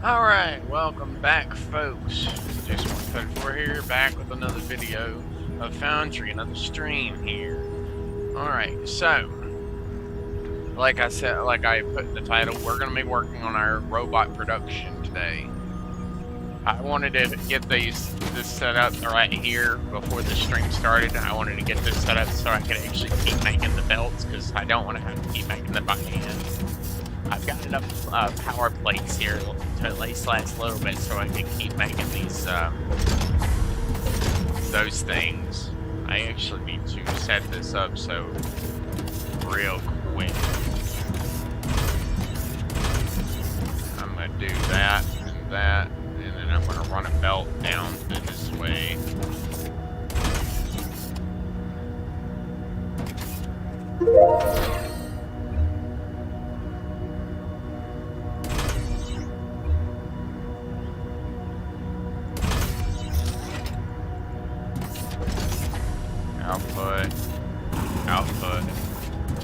Alright, welcome back folks. Jason134 here, back with another video of Foundry, another stream here. Alright, so, like I said, like I put in the title, we're going to be working on our robot production today. I wanted to get this set up right here before the stream started. I wanted to get this set up so I could actually keep making the belts, because I don't want to have to keep making them by hand. I've got enough power plates here to at least last a little bit so I can keep making these, those things. I actually need to set this up so real quick. I'm gonna do that, and then I'm gonna run a belt down this way. Output, output,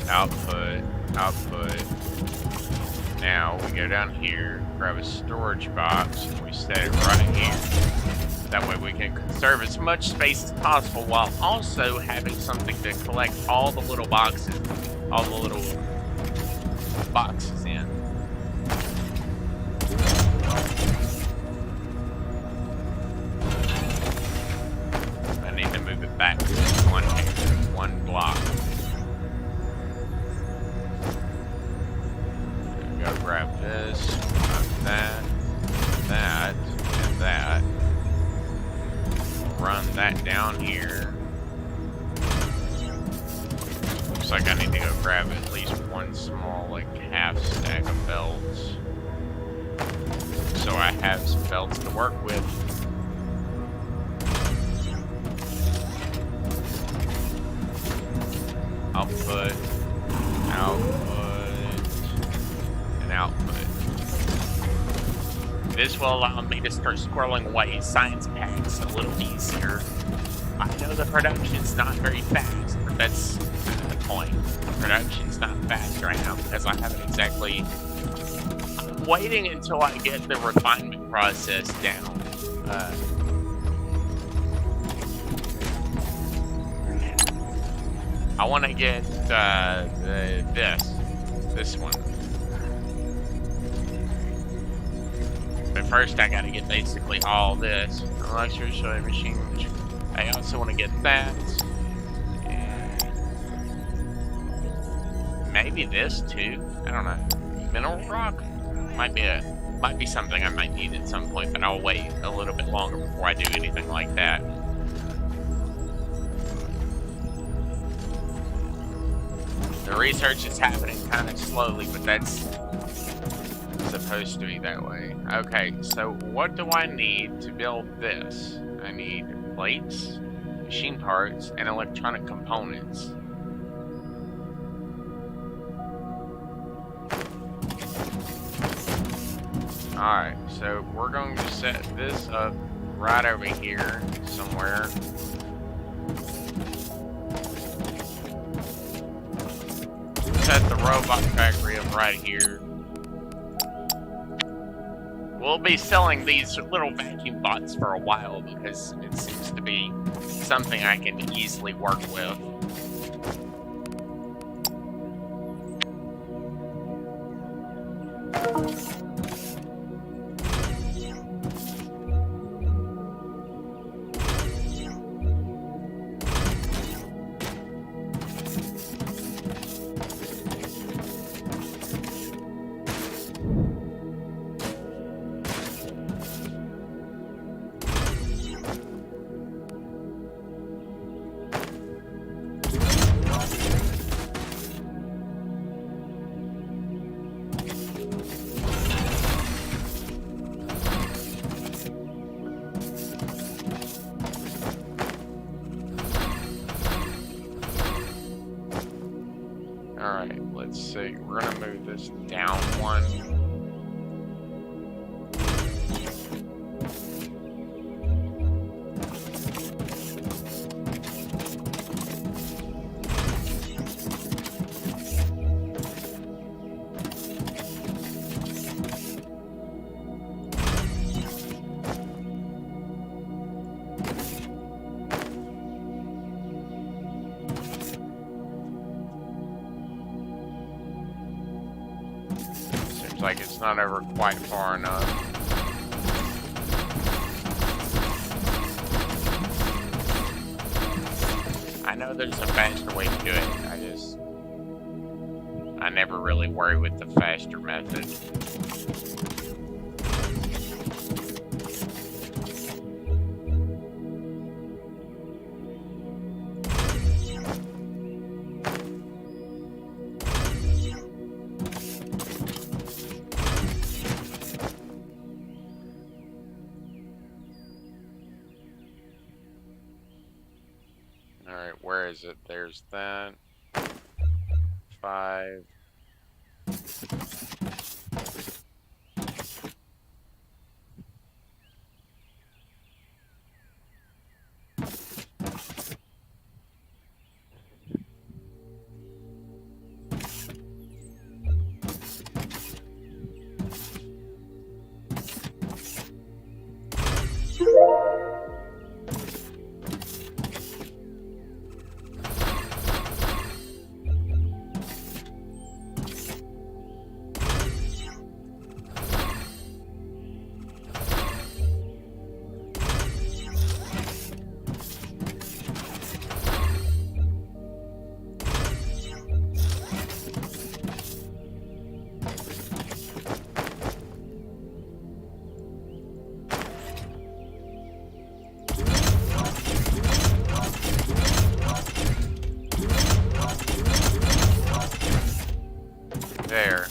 output, output. Now we go down here, grab a storage box, and we set it right here. That way we can conserve as much space as possible while also having something to collect all the little boxes in. I need to move it back one block. Go grab this, that, and that. Run that down here. Looks like I need to go grab at least one small, like, half stack of belts. So I have some belts to work with. Output, output, and output. This will allow me to start squirreling away science packs a little easier. I know the production's not very fast, but that's the point. Production's not fast right now because I haven't exactly... I'm waiting until I get the refinement process down. I want to get this one. But first I gotta get basically all this. Electrical machine. I also want to get that. And maybe this too. I don't know. Mineral rock? Might be something I might need at some point, but I'll wait a little bit longer before I do anything like that. The research is happening kind of slowly, but that's supposed to be that way. Okay, so what do I need to build this? I need plates, machine parts, and electronic components. Alright, so we're going to set this up right over here somewhere. Set the robot factory up right here. We'll be selling these little vacuum bots for a while because it seems to be something I can easily work with. Alright, let's see. We're gonna move this down one. like it's not over quite far enough. I know there's a faster way to do it. I never really worry with the faster method. Alright, where is it? There's that. 5. There.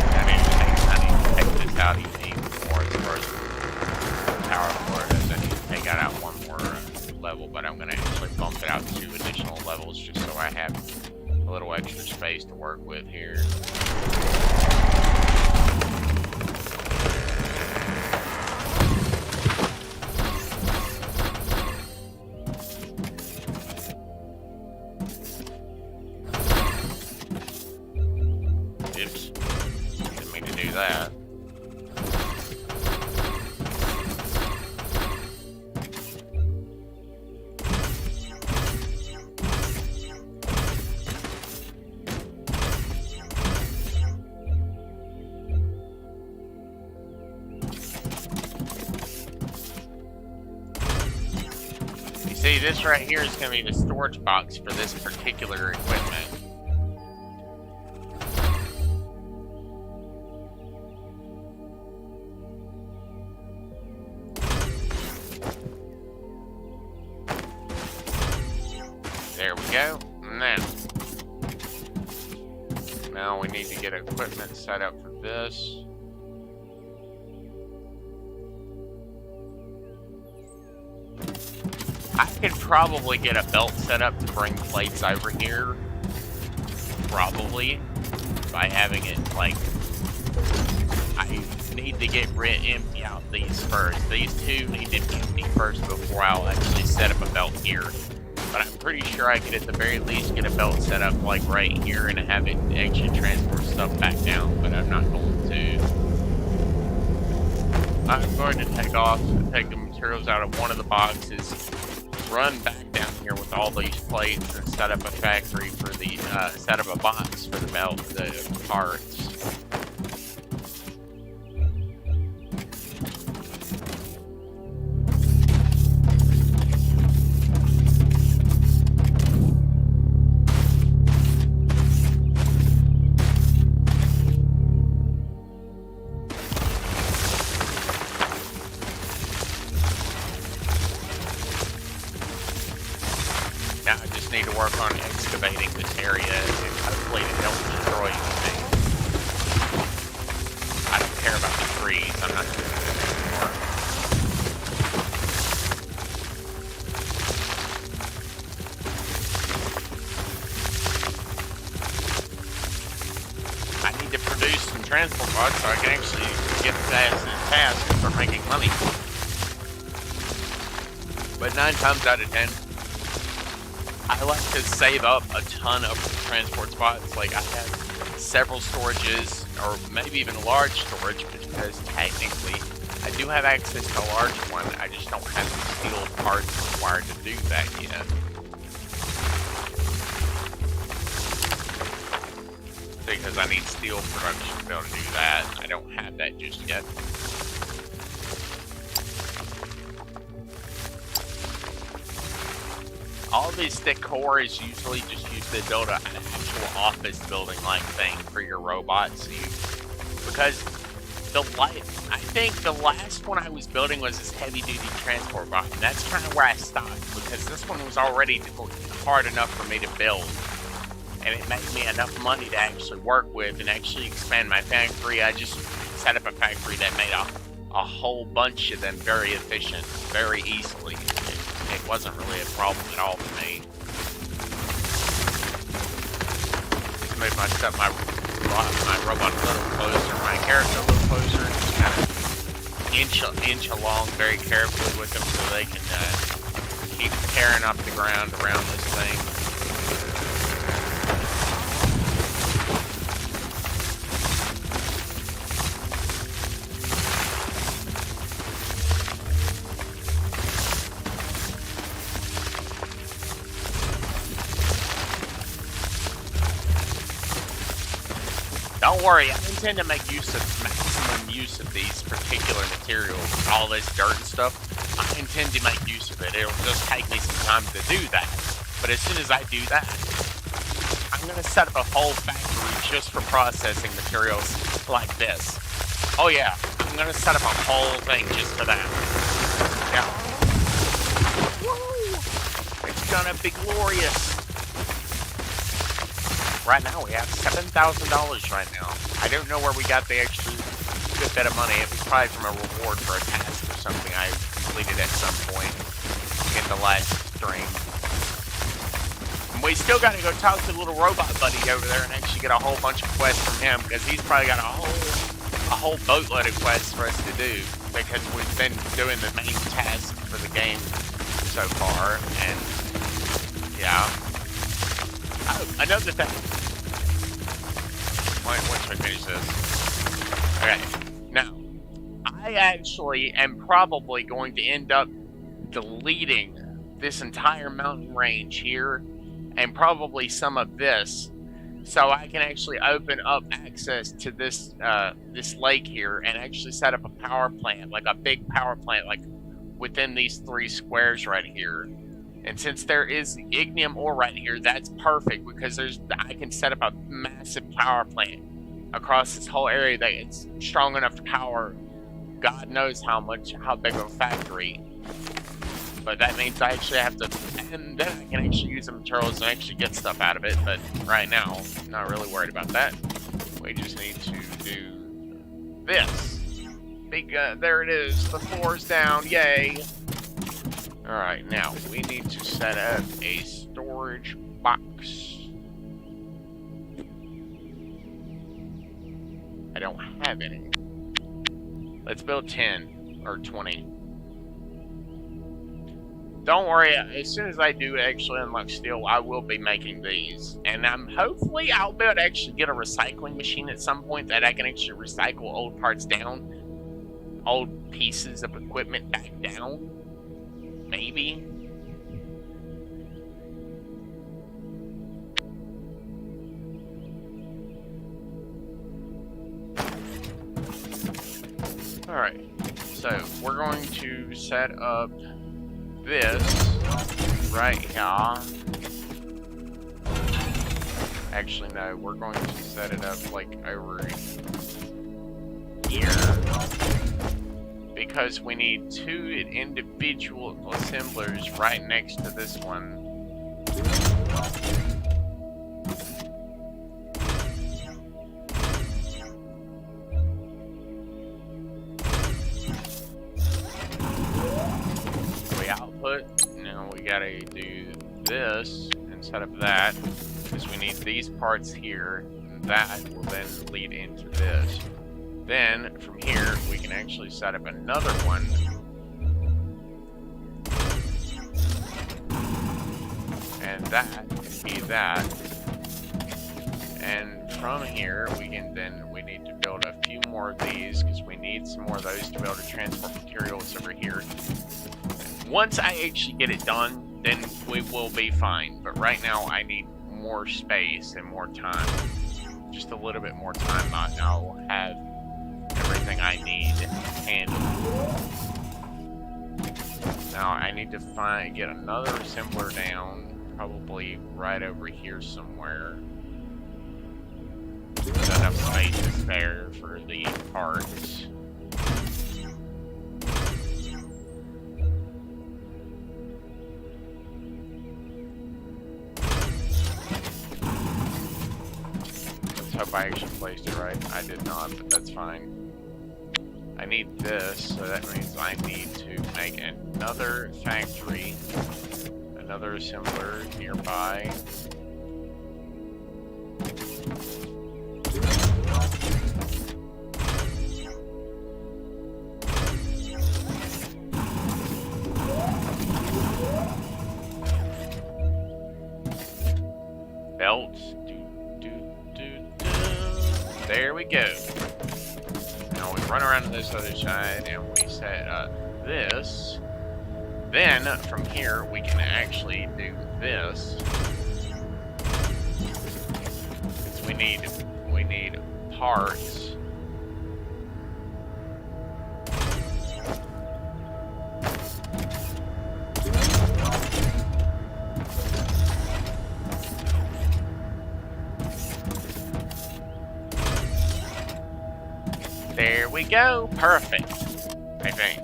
I need to take this out even more as far as power for it. I need to take that out one more level, but I'm going to actually bump it out 2 additional levels just so I have a little extra space to work with here. Oops, didn't mean to do that. You see, this right here is going to be the storage box for this particular equipment. There we go. Now we need to get equipment set up for this. I could probably get a belt set up to bring plates over here. Probably. By having it, like... I need to empty out these first. These 2 need to be empty first before I'll actually set up a belt here. But I'm pretty sure I could at the very least get a belt set up like right here and have it actually transport stuff back down, but I'm not going to. I'm going to take the materials out of one of the boxes, run back down here with all these plates and set up a factory for the, set up a box for the belt, the parts. Now I just need to work on excavating this area and hopefully it don't destroy anything. I don't care about the trees, I'm not doing it anymore. I need to produce some transport pods so I can actually get fast and fast and start making money. But 9 times out of 10, I like to save up a ton of transport spots. Like I have several storages, or maybe even a large storage, because technically I do have access to a large one, I just don't have the steel parts required to do that yet. Because I need steel production to be able to do that. I don't have that just yet. All this decor is usually just used to build an actual office building-like thing for your robots. Because I think the last one I was building was this heavy-duty transport bot, and that's kind of where I stopped, because this one was already hard enough for me to build, and it made me enough money to actually work with and actually expand my factory. I just set up a factory that made a whole bunch of them very efficient, very easily. It wasn't really a problem at all for me. Just made my robot a little closer, my character a little closer, and just kind of inch along very carefully with them so they can keep tearing up the ground around this thing. Don't worry, I intend to make maximum use of these particular materials, all this dirt and stuff. I intend to make use of it. It'll just take me some time to do that. But as soon as I do that, I'm going to set up a whole factory just for processing materials like this. Oh yeah, I'm going to set up a whole thing just for that. Yeah. Woo! It's going to be glorious. Right now, we have $7,000 right now. I don't know where we got the extra good bit of money. It was probably from a reward for a task or something I completed at some point in the last stream. And we still got to go talk to the little robot buddy over there and actually get a whole bunch of quests from him, because he's probably got a whole boatload of quests for us to do, because we've been doing the main task for the game so far. And yeah. Oh, another thing. Once I finish this. Okay, now, I actually am probably going to end up deleting this entire mountain range here, and probably some of this, so I can actually open up access to this this lake here, and actually set up a power plant, like a big power plant, like within these 3 squares right here. And since there is ignium ore right here, that's perfect, because I can set up a massive power plant across this whole area that is strong enough to power God knows how big of a factory. But that means I actually have to, and then I can actually use the materials and actually get stuff out of it. But right now, I'm not really worried about that. We just need to do this. There it is. The floor's down. Yay. Alright, now we need to set up a storage box. I don't have any. Let's build 10 or 20. Don't worry, as soon as I do actually unlock steel, I will be making these. And hopefully I'll be able to actually get a recycling machine at some point that I can actually recycle old parts down. Old pieces of equipment back down. Maybe. Alright, so we're going to set up this right here. Actually, no, we're going to set it up like over here. Because we need 2 individual assemblers right next to this one. We output. Now we gotta do this and set up that, because we need these parts here, and that will then lead into this. Then, from here, we can actually set up another one. And that can be that. And from here, we need to build a few more of these because we need some more of those to be able to transport materials over here. Once I actually get it done, then we will be fine. But right now, I need more space and more time. Just a little bit more time. I'll have everything I need handled. Now I need to get another assembler down, probably right over here somewhere. There's enough space there for the parts. Let's hope I actually placed it right. I did not, but that's fine. I need this, so that means I need to make another factory, another assembler nearby. Belts. There we go. Now we run around to this other side and we set this. Then from here we can actually do this. Because we need parts. There we go. Perfect. I think.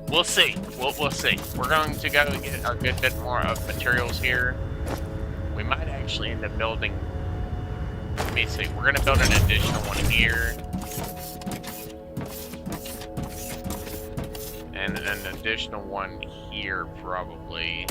We'll see. We'll see. We're going to go and get a good bit more of materials here. We might actually end up building... Let me see. We're going to build an additional one here. And an additional one here, probably.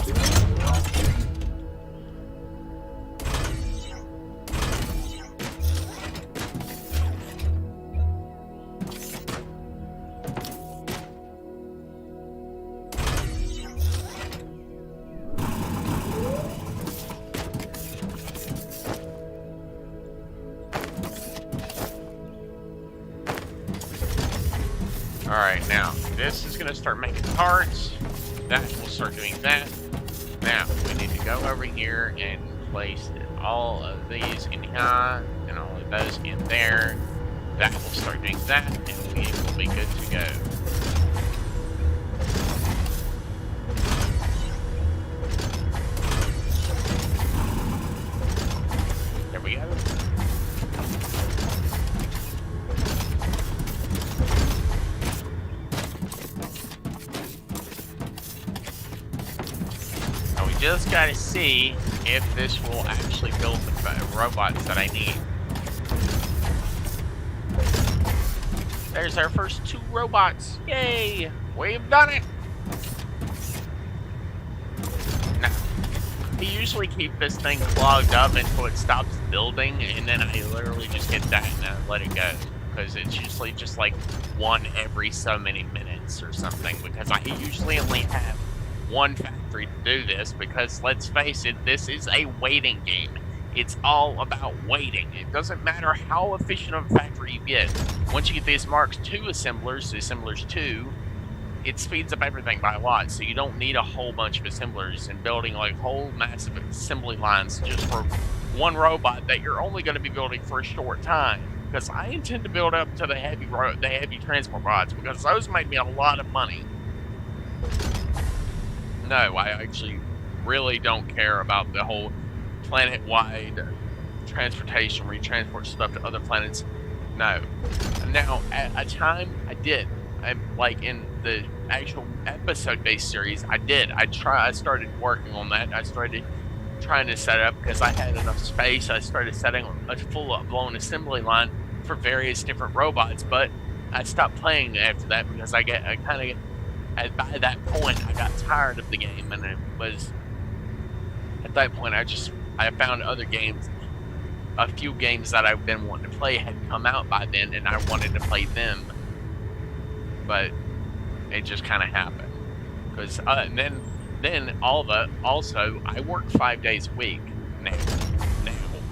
Alright, now, this is going to start making parts. That will start doing that. Now, we need to go over here and place all of these in here, and all of those in there. That will start doing that, and we will be good to go. There we go. Just gotta see if this will actually build the robots that I need. There's our first 2 robots. Yay! We've done it! Now, I usually keep this thing clogged up until it stops building, and then I literally just hit that and I let it go. Because it's usually just like one every so many minutes or something, because I usually only have one factory to do this, because let's face it, this is a waiting game. It's all about waiting. It doesn't matter how efficient of a factory you get. Once you get these Mark II assemblers, the assemblers 2, it speeds up everything by a lot, so you don't need a whole bunch of assemblers and building like whole massive assembly lines just for one robot that you're only going to be building for a short time. Because I intend to build up to the heavy transport bots, because those made me a lot of money. No, I actually really don't care about the whole planet-wide transportation where you transport stuff to other planets. No. Now, at a time, I did. Like in the actual episode-based series, I did. I started working on that. I started trying to set it up because I had enough space. I started setting a full-blown assembly line for various different robots, but I stopped playing after that because by that point, I got tired of the game, and it was, at that point, I found other games, a few games that I've been wanting to play had come out by then, and I wanted to play them, but it just kind of happened, because, also, I work 5 days a week now,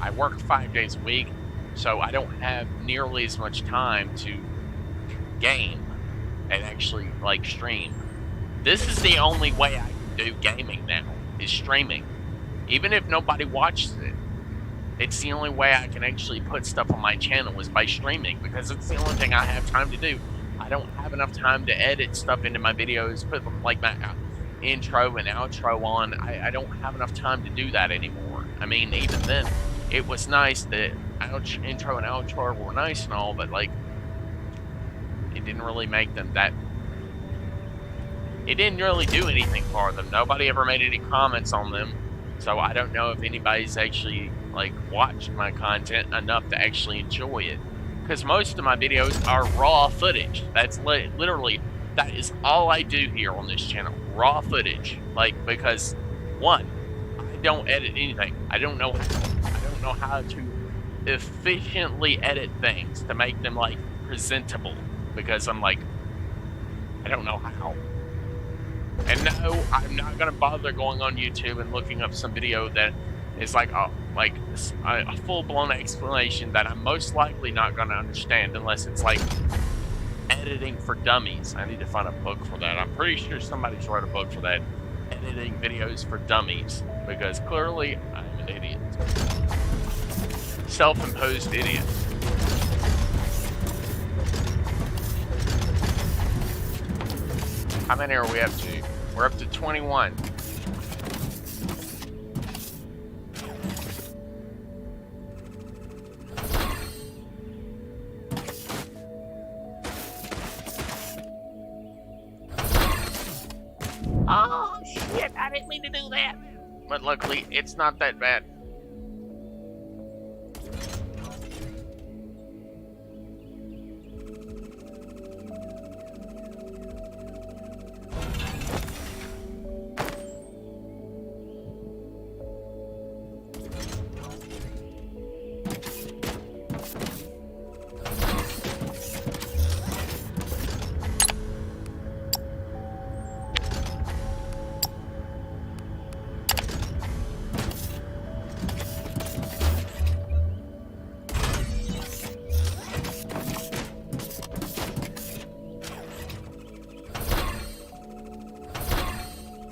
I work 5 days a week, so I don't have nearly as much time to game and actually like stream. This is the only way I can do gaming now, is streaming. Even if nobody watches it, it's the only way I can actually put stuff on my channel is by streaming, because it's the only thing I have time to do. I don't have enough time to edit stuff into my videos, put like my intro and outro on. I don't have enough time to do that anymore. I mean, even then, it was nice that intro and outro were nice and all, but like, it didn't really make them that. It didn't really do anything for them. Nobody ever made any comments on them, so I don't know if anybody's actually like watched my content enough to actually enjoy it. Because most of my videos are raw footage. That's literally, that is all I do here on this channel. Raw footage. Like, because one, I don't edit anything. I don't know how to efficiently edit things to make them like presentable, because I'm like, I don't know how. And no, I'm not gonna bother going on YouTube and looking up some video that is like a full-blown explanation that I'm most likely not gonna understand unless it's like editing for dummies. I need to find a book for that. I'm pretty sure somebody's wrote a book for that. Editing videos for dummies, because clearly I'm an idiot. Self-imposed idiot. How many are we up to? We're up to 21. Oh shit, I didn't mean to do that. But luckily, it's not that bad.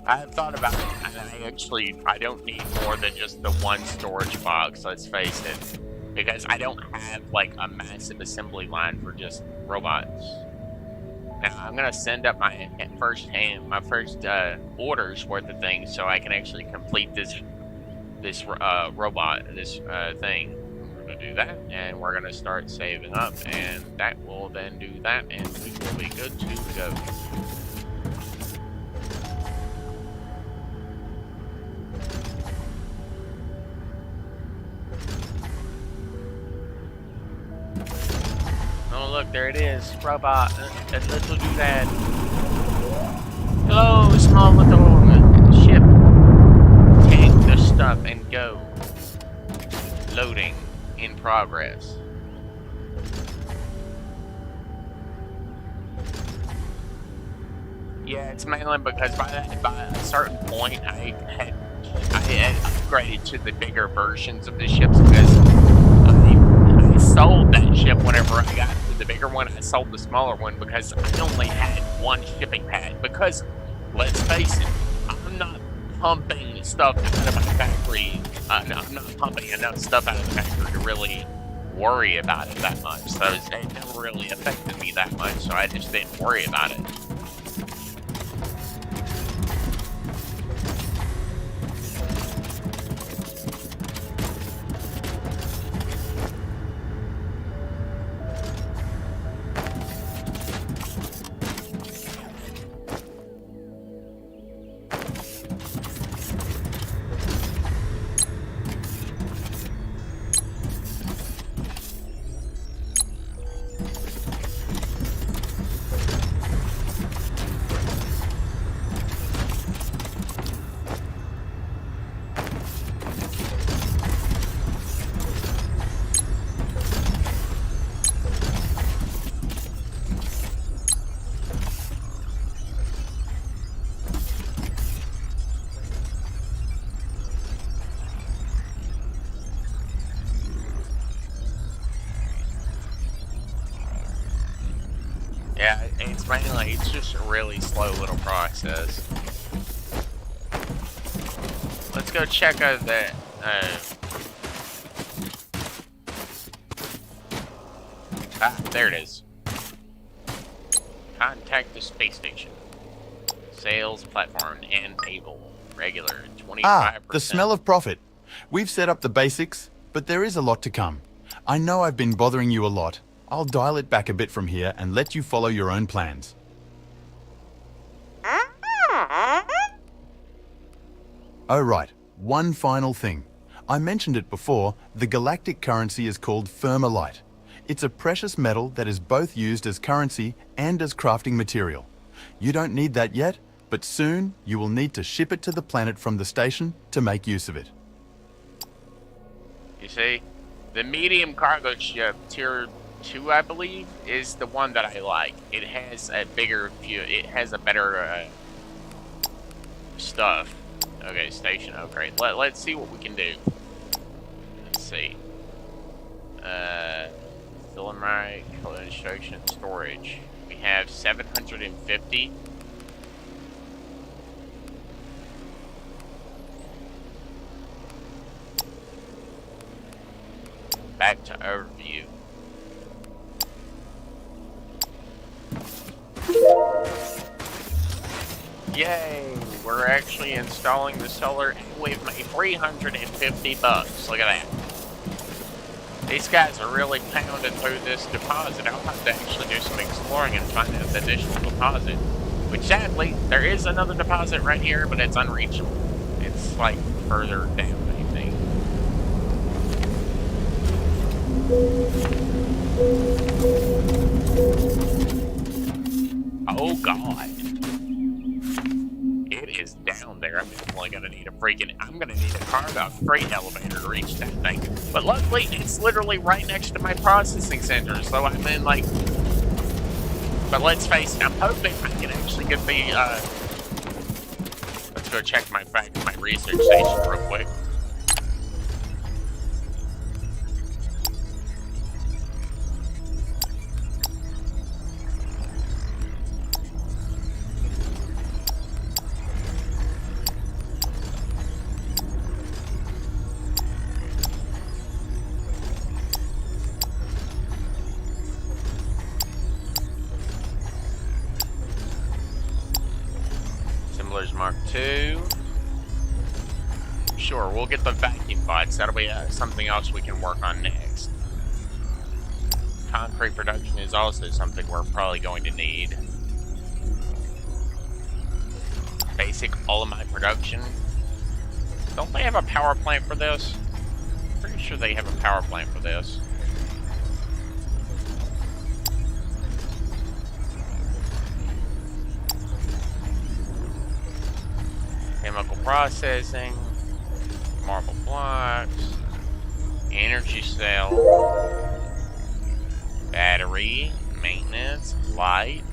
I have thought about it, and I don't need more than just the one storage box, let's face it. Because I don't have, like, a massive assembly line for just robots. Now, I'm gonna send up my first order's worth of things so I can actually complete this robot, this thing. We're gonna do that, and we're gonna start saving up, and that will then do that, and we will be good to go. Oh look, there it is. Robot. A little doodad. Hello, small little ship. Take the stuff and go. Loading in progress. Yeah, it's mainly because by a certain point I had upgraded to the bigger versions of the ships, because I sold that ship whenever I got to the bigger one. I sold the smaller one because I only had one shipping pad. Because, let's face it, I'm not pumping stuff out of my factory. I'm not pumping enough stuff out of the factory to really worry about it that much. So it never really affected me that much, so I just didn't worry about it. Yeah, it's just a really slow little process. Let's go check out that, there it is. Contact the space station. Sales platform enable. Regular 25%. Ah, the smell of profit. We've set up the basics, but there is a lot to come. I know I've been bothering you a lot. I'll dial it back a bit from here and let you follow your own plans. Oh right, one final thing. I mentioned it before, the galactic currency is called Thermalite. It's a precious metal that is both used as currency and as crafting material. You don't need that yet, but soon you will need to ship it to the planet from the station to make use of it. You see, the medium cargo ship, tier 2, I believe, is the one that I like. It has a bigger view. It has a better stuff. Okay, station. Oh, great. Let's see what we can do. Let's see. Filamite, color instruction, storage. We have 750. Back to overview. Yay! We're actually installing the solar, and we've made 350 bucks. Look at that. These guys are really pounding through this deposit. I'll have to actually do some exploring and find an additional deposit. Which sadly, there is another deposit right here, but it's unreachable. It's like further down, I think. Oh god. It is down there. I'm definitely gonna need I'm gonna need a cargo freight elevator to reach that thing. But luckily, it's literally right next to my processing center, so I'm in like... But let's face it, I'm hoping I can actually get the, Let's go check my research station real quick. Mark II. Sure, we'll get the vacuum bots. That'll be something else we can work on next. Concrete production is also something we're probably going to need. Basic Olamite production. Don't they have a power plant for this? Pretty sure they have a power plant for this. Chemical processing, marble blocks, energy cell, battery, maintenance, light,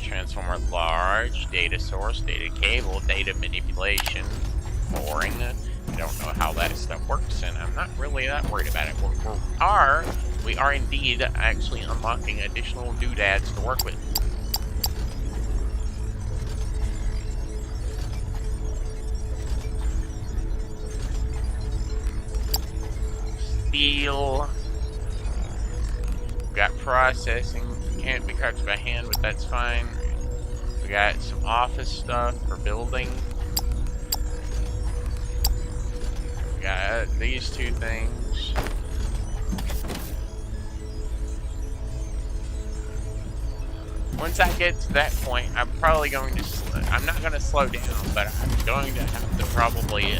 transformer large, data source, data cable, data manipulation, boring. I don't know how that stuff works, and I'm not really that worried about it. We are indeed actually unlocking additional doodads to work with. Steel. We got processing. Can't be touched by hand, but that's fine. We got some office stuff for building. We got these two things. Once I get to that point, I'm probably going to... I'm not going to slow down, but I'm going to have to probably...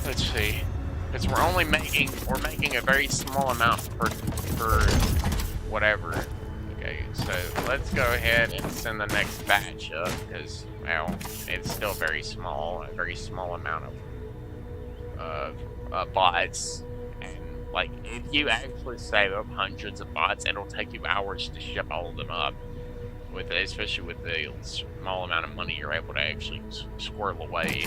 Let's see. Because we're making a very small amount per whatever. Okay, so let's go ahead and send the next batch up, because, well, it's still very small, a very small amount of bots. And, like, if you actually save up hundreds of bots, it'll take you hours to ship all of them up. Especially with the small amount of money you're able to actually squirrel away.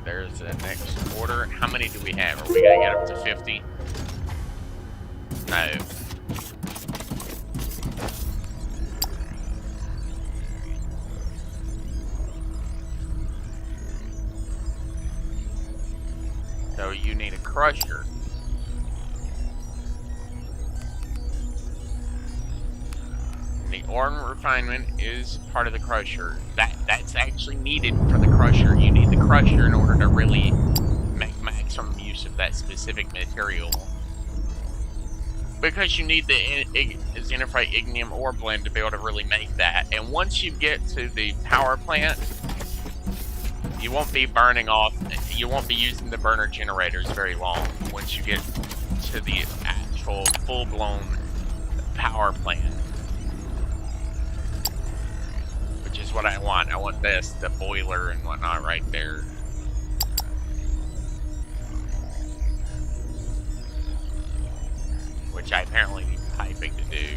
Alright, there's the next order. How many do we have? Are we gonna get up to 50? No. So you need a crusher. The ore refinement is part of the crusher. That's actually needed for the crusher. You need the crusher in order to really make maximum use of that specific material. Because you need the xenophyte ignium ore blend to be able to really make that. And once you get to the power plant, you won't be burning off, you won't be using the burner generators very long once you get to the actual full-blown power plant. Which is what I want. I want this, the boiler and whatnot right there. Which I apparently need piping to do.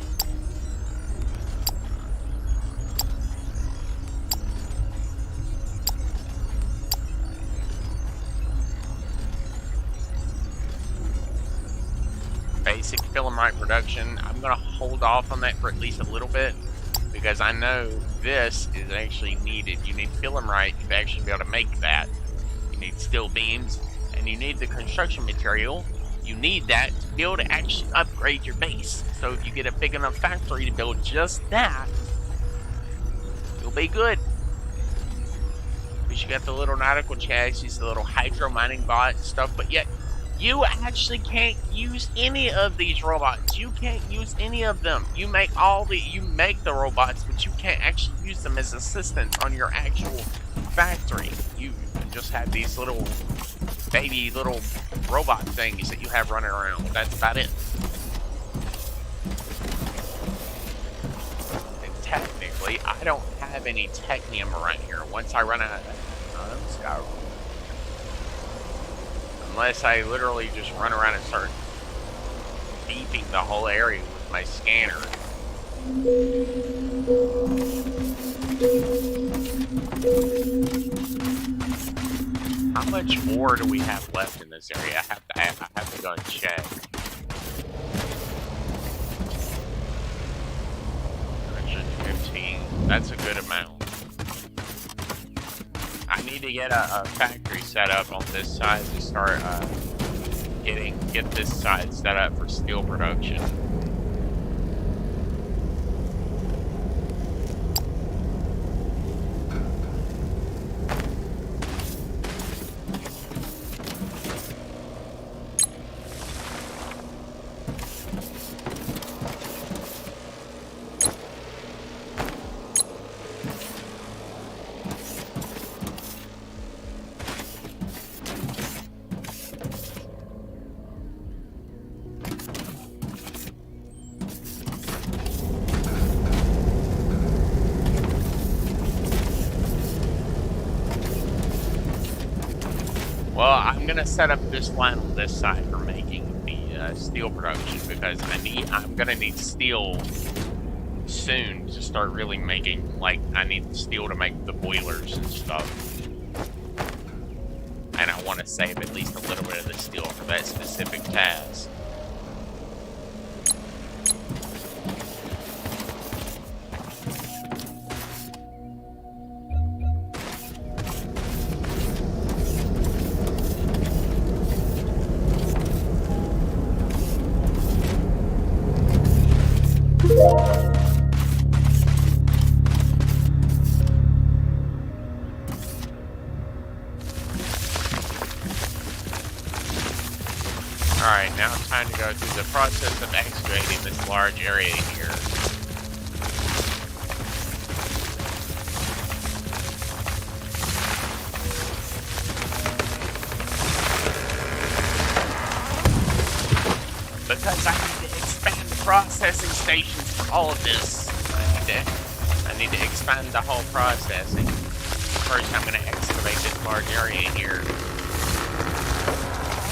Basic filamite production. I'm gonna hold off on that for at least a little bit because I know this is actually needed. You need filamite to actually be able to make that. You need steel beams and you need the construction material. You need that to be able to actually upgrade your base. So if you get a big enough factory to build just that, you'll be good. Because you got the little nautical chassis, the little hydro mining bot stuff, but yet you actually can't use any of these robots. You can't use any of them. You make the robots, but you can't actually use them as assistants on your actual factory. You just have these little baby little robot things that you have running around. That's about it. And technically, I don't have any technium around here. Once I run out of that, unless I literally just run around and start beeping the whole area with my scanner. How much ore do we have left in this area? I have to go and check. 115. That's a good amount. I need to get a factory set up on this side to start get this side set up for steel production. Well, I'm gonna set up this line on this side for making the steel production because I'm gonna need steel soon to start really making, like, I need steel to make the boilers and stuff. And I want to save at least a little bit of the steel for that specific task. Alright, now it's time to go through the process of excavating this large area here. Because I need to expand the processing stations for all of this. I need to expand the whole processing. First, I'm going to excavate this large area here.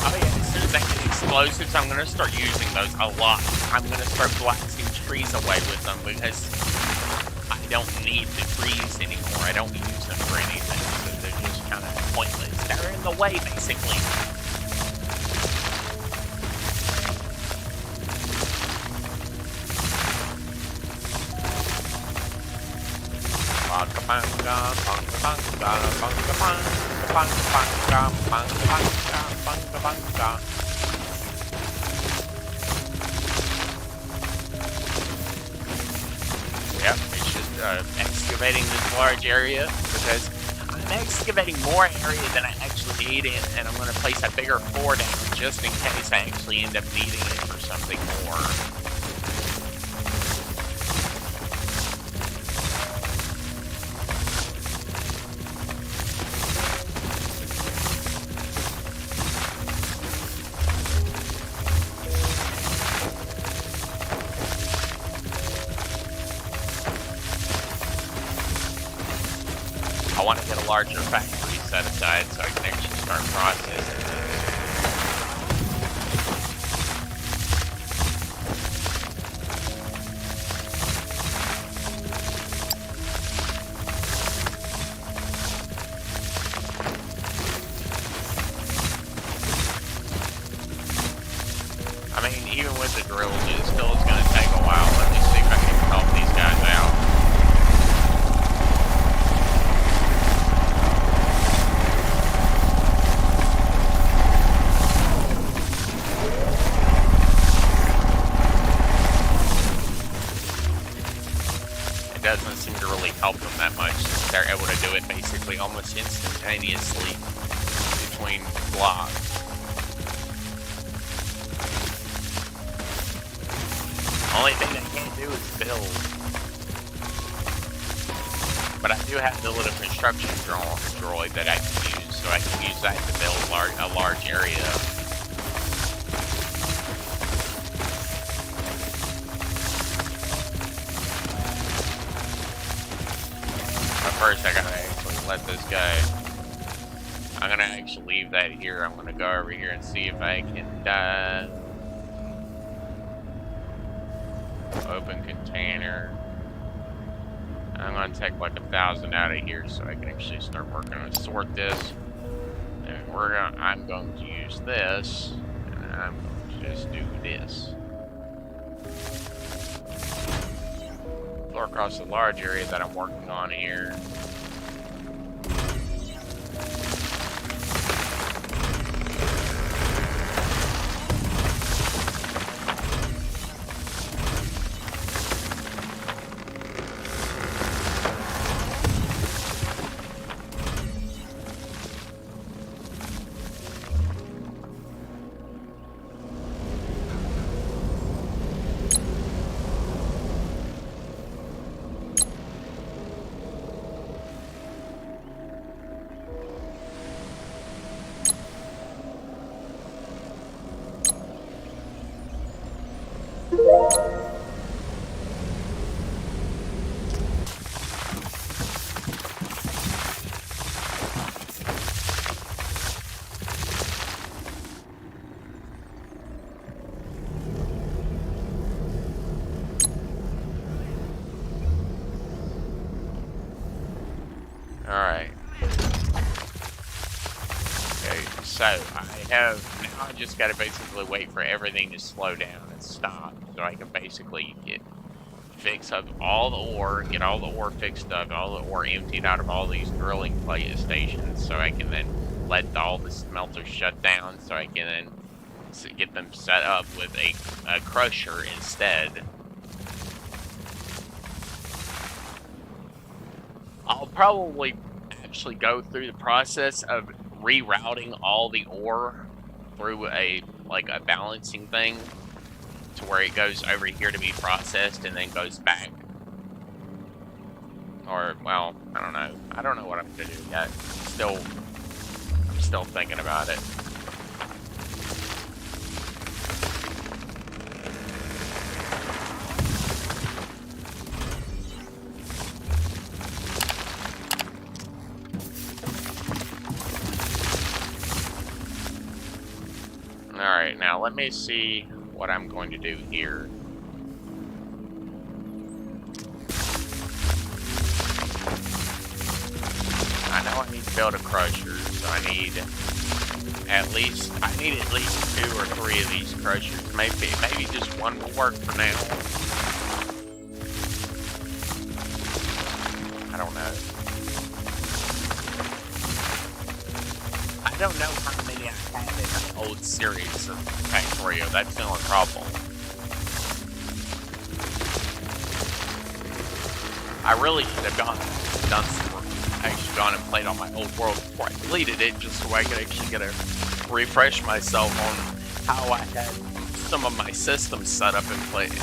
Oh yeah, as soon as I get explosives, I'm going to start using those a lot. I'm going to start blasting trees away with them because I don't need the trees anymore. I don't use them for anything. So they're just kind of pointless. They're in the way, basically. Yep, it's just excavating this large area because I'm excavating more area than I actually need, and I'm going to place a bigger floor down just in case I actually end up needing it for something more. I want to get a larger factory set aside so I can actually start processing it. I mean, even with the drills, it still is going to take a while. Let me see if I can help these guys out. Doesn't seem to really help them that much since they're able to do it basically almost instantaneously between blocks. Only thing they can't do is build. But I do have the little construction droid that I can use, so I can use that to build a large area. First, I gotta actually let this go. I'm gonna actually leave that here. I'm gonna go over here and see if I can open container. I'm gonna take like 1,000 out of here so I can actually start working on sort this. And I'm going to use this, and I'm going to just do this. Floor across the large area that I'm working on here. Alright. Okay, so I just gotta basically wait for everything to slow down and stop so I can basically fix up all the ore, get all the ore fixed up, all the ore emptied out of all these drilling plate stations so I can then let all the smelters shut down so I can then get them set up with a crusher instead. I'll probably actually go through the process of rerouting all the ore through a balancing thing to where it goes over here to be processed and then goes back. Or, well, I don't know. I don't know what I'm gonna do yet. I'm still thinking about it. Alright, now let me see what I'm going to do here. I know I need to build a crusher, so I need at least 2 or 3 of these crushers. Maybe just one will work for now. I don't know. I don't know how many I had in my old series of Factorio. That's the only problem. I really should have actually gone and played on my old world before I deleted it, just so I could actually get a refresh myself on how I had some of my systems set up in place.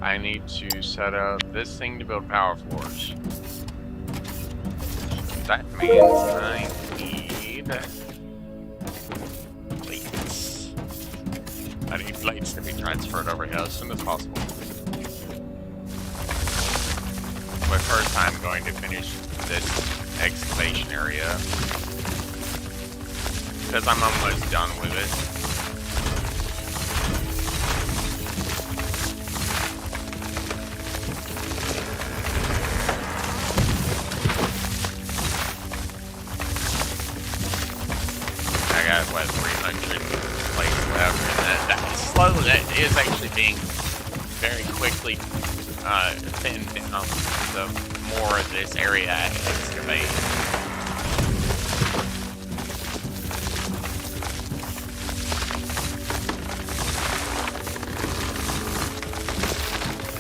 I need to set up this thing to build power floors. That means I need plates. I need plates to be transferred over here as soon as possible. But first I'm going to finish this excavation area, because I'm almost done with it. What, 300 plates left, and that is actually being very quickly thinned down the more of this area I excavate.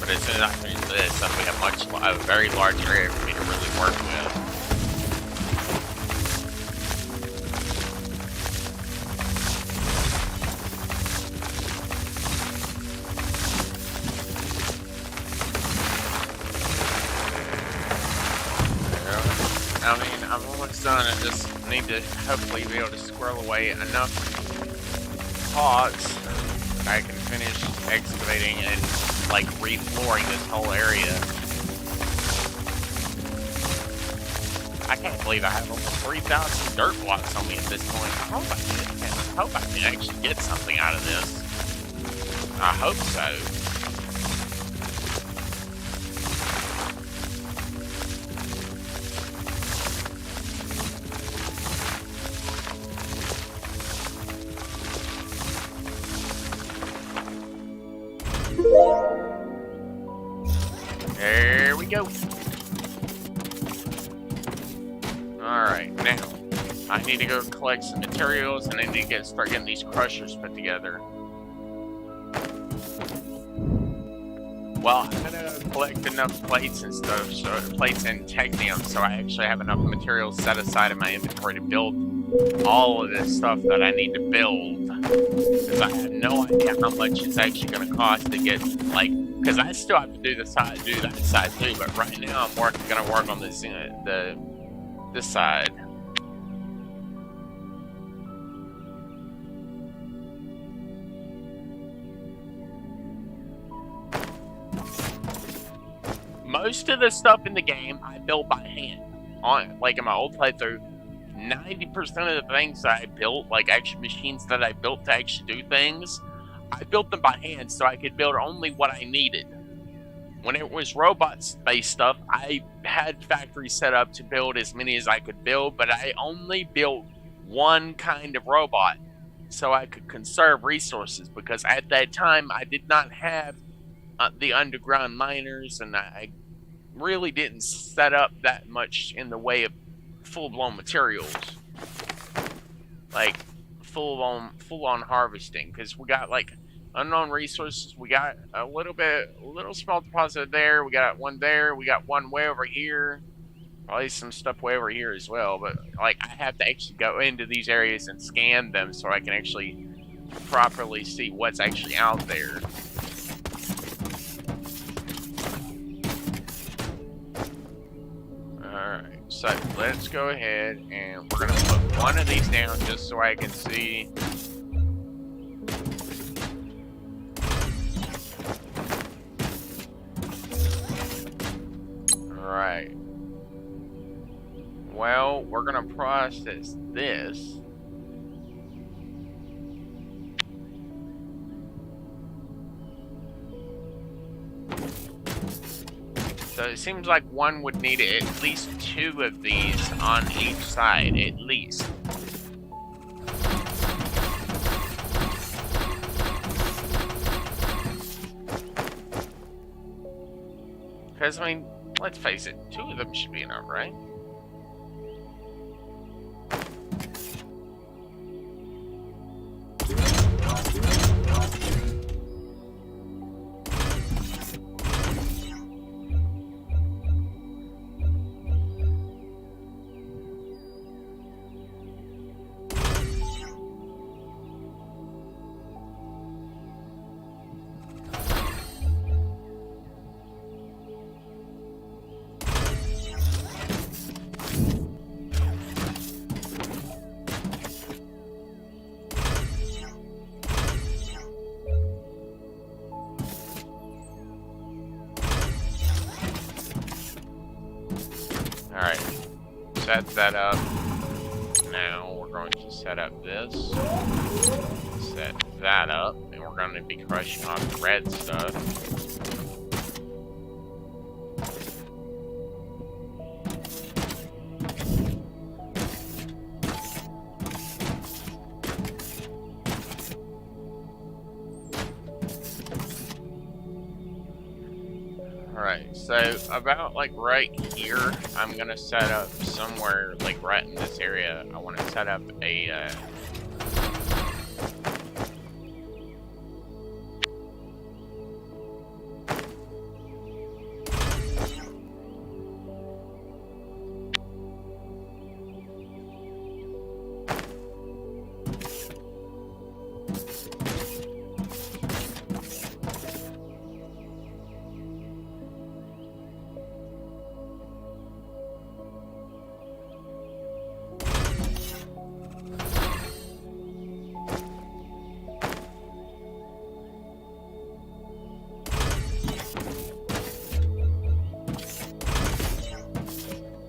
But as soon as I finish this, then we have a very large area for me to really work with. I mean, I'm almost done. I just need to hopefully be able to squirrel away enough pots that I can finish excavating and, like, reflooring this whole area. I can't believe I have almost 3,000 dirt blocks on me at this point. I hope I can actually get something out of this. I hope so. There we go. Alright, now I need to go collect some materials and I need to start getting these crushers put together. Well, I'm gonna collect enough plates and stuff, plates and technium, so I actually have enough materials set aside in my inventory to build all of this stuff that I need to build. Because I have no idea how much it's actually going to cost to get, like, because I still have to do that side too. But right now I'm going to work on this side. Most of the stuff in the game I built by hand. Like in my old playthrough, 90% of the things that I built, like actual machines that I built to actually do things, I built them by hand so I could build only what I needed. When it was robot-based stuff, I had factories set up to build as many as I could build, but I only built one kind of robot so I could conserve resources, because at that time I did not have the underground miners, and I really didn't set up that much in the way of full-blown materials, like full-on harvesting, because we got like Unknown resources. We got a little small deposit there. We got one there. We got one way over here. Probably some stuff way over here as well. But like, I have to actually go into these areas and scan them so I can actually properly see what's actually out there. Alright, so let's go ahead and we're gonna put one of these down just so I can see. Alright. Well, we're gonna process this. So it seems like one would need at least 2 of these on each side, at least. Because, I mean, let's face it, 2 of them should be enough, right? Alright, set that up. Now we're going to set up this. Set that up. And we're going to be crushing off the red stuff. Alright, so about like right here, I'm gonna set up somewhere like right in this area. I want to set up a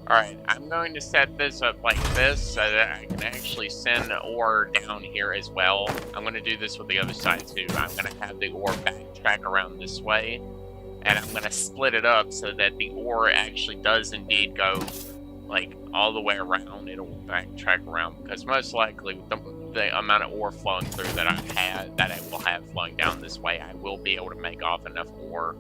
Alright, I'm going to set this up like this so that I can actually send ore down here as well. I'm going to do this with the other side too. I'm going to have the ore backtrack around this way. And I'm going to split it up so that the ore actually does indeed go like all the way around. It'll backtrack around because most likely with the amount of ore flowing through that I will have flowing down this way, I will be able to make off enough ore.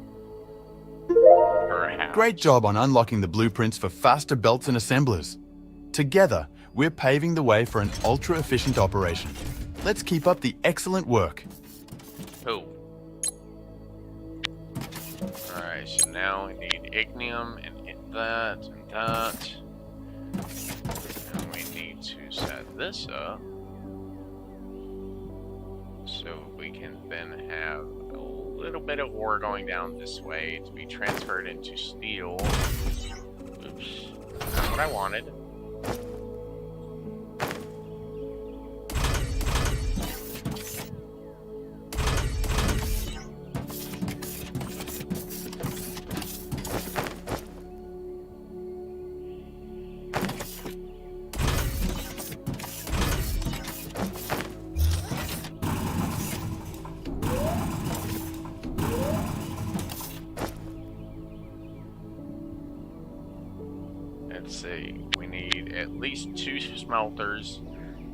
Great job on unlocking the blueprints for faster belts and assemblers. Together, we're paving the way for an ultra-efficient operation. Let's keep up the excellent work. Cool. Alright, so now we need ignium and hit that and that. And we need to set this up so we can then have a little bit of ore going down this way to be transferred into steel. Oops, not what I wanted. Let's see, we need at least 2 smelters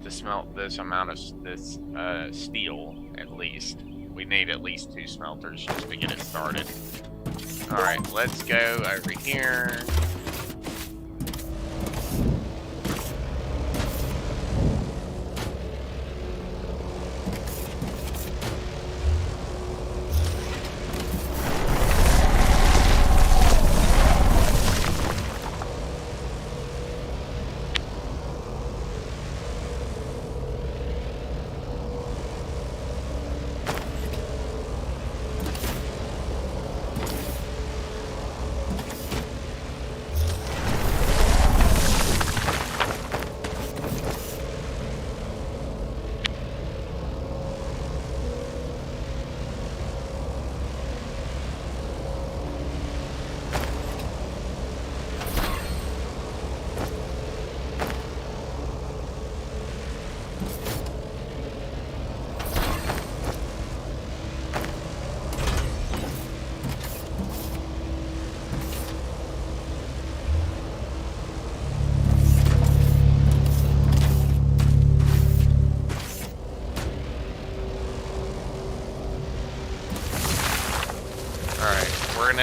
to smelt this amount of steel, at least. We need at least 2 smelters just to get it started. Alright, let's go over here.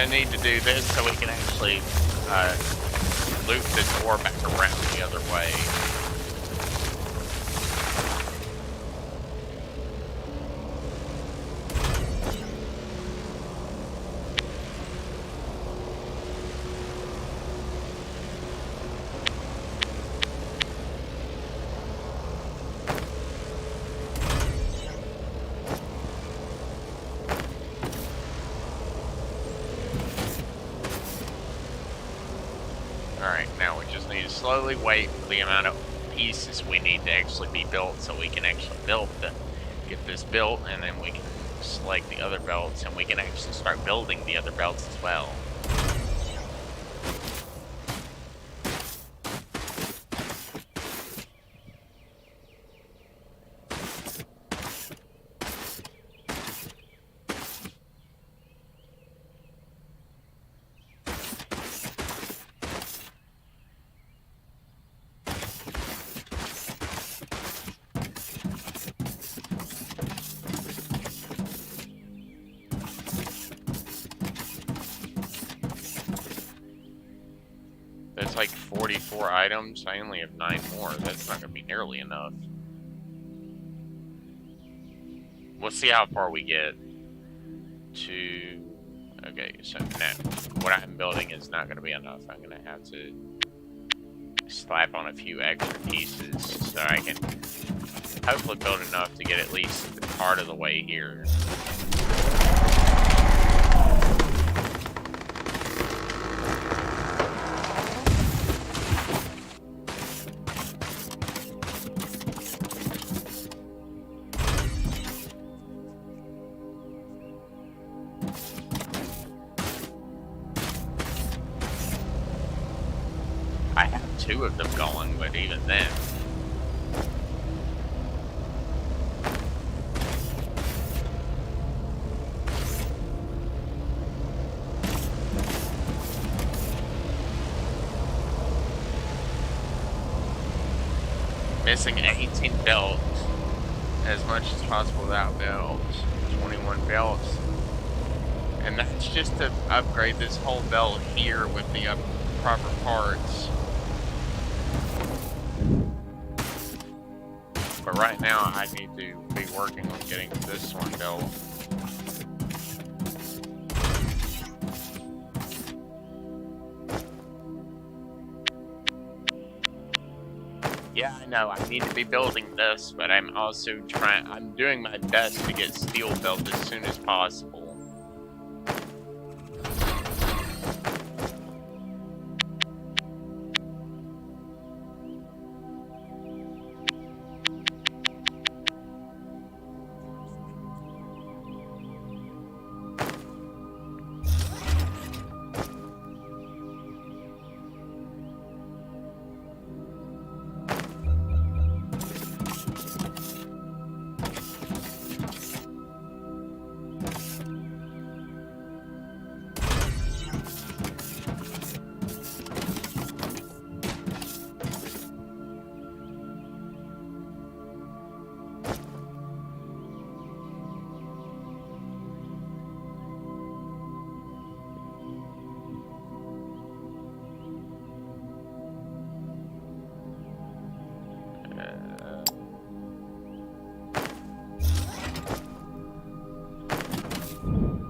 gonna need to do this so we can actually loop the door back around the other way. Alright, now we just need to slowly wait for the amount of pieces we need to actually be built so we can actually get this built, and then we can select the other belts and we can actually start building the other belts as well. That's like 44 items. I only have 9 more. That's not going to be nearly enough. We'll see how far we get to... Okay, so now what I'm building is not going to be enough. I'm going to have to slap on a few extra pieces so I can hopefully build enough to get at least part of the way here. I have 2 of them going, but even then. Missing 18 belts. As much as possible without belts. 21 belts. And that's just to upgrade this whole belt here with the proper parts. But right now, I need to be working on getting this one built. Yeah, I know, I need to be building this, but I'm also I'm doing my best to get steel built as soon as possible.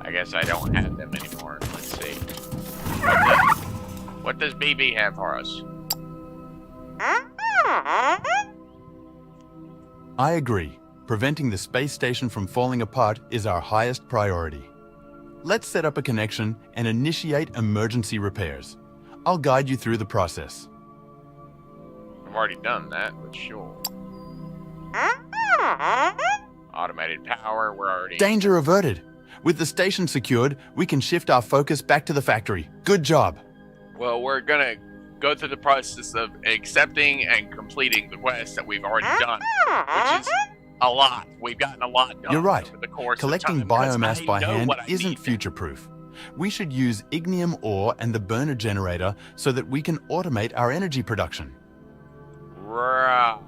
I guess I don't have them anymore. Let's see. What does BB have for us? I agree. Preventing the space station from falling apart is our highest priority. Let's set up a connection and initiate emergency repairs. I'll guide you through the process. I've already done that, but sure. Automated power, we're already... Danger averted. With the station secured, we can shift our focus back to the factory. Good job. Well, we're gonna go through the process of accepting and completing the quest that we've already done, which is a lot. We've gotten a lot done. You're right. Over the course Collecting of time, biomass by hand isn't need. future-proof. We should use ignium ore and the burner generator so that we can automate our energy production. Right.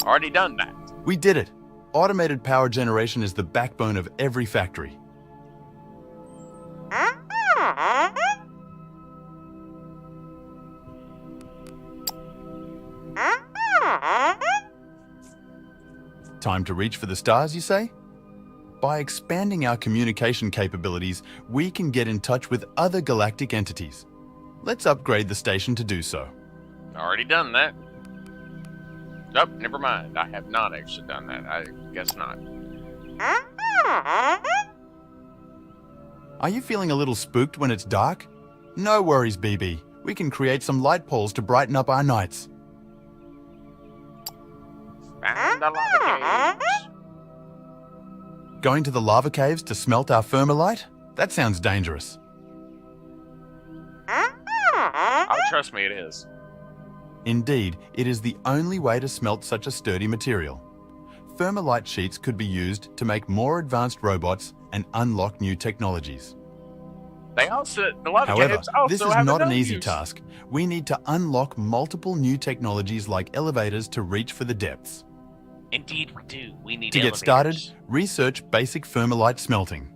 Already done that. We did it. Automated power generation is the backbone of every factory. Time to reach for the stars, you say? By expanding our communication capabilities, we can get in touch with other galactic entities. Let's upgrade the station to do so. Already done that. Nope, never mind. I have not actually done that. I guess not. Are you feeling a little spooked when it's dark? No worries, BB. We can create some light poles to brighten up our nights. Found the lava caves. Going to the lava caves to smelt our thermalite? That sounds dangerous. Oh, trust me, it is. Indeed, it is the only way to smelt such a sturdy material. Thermalite sheets could be used to make more advanced robots and unlock new technologies. The lava However, caves also this is have not an another easy use. task. We need to unlock multiple new technologies like elevators to reach for the depths. Indeed, we do. We need To get elevators. started, research basic thermalite smelting.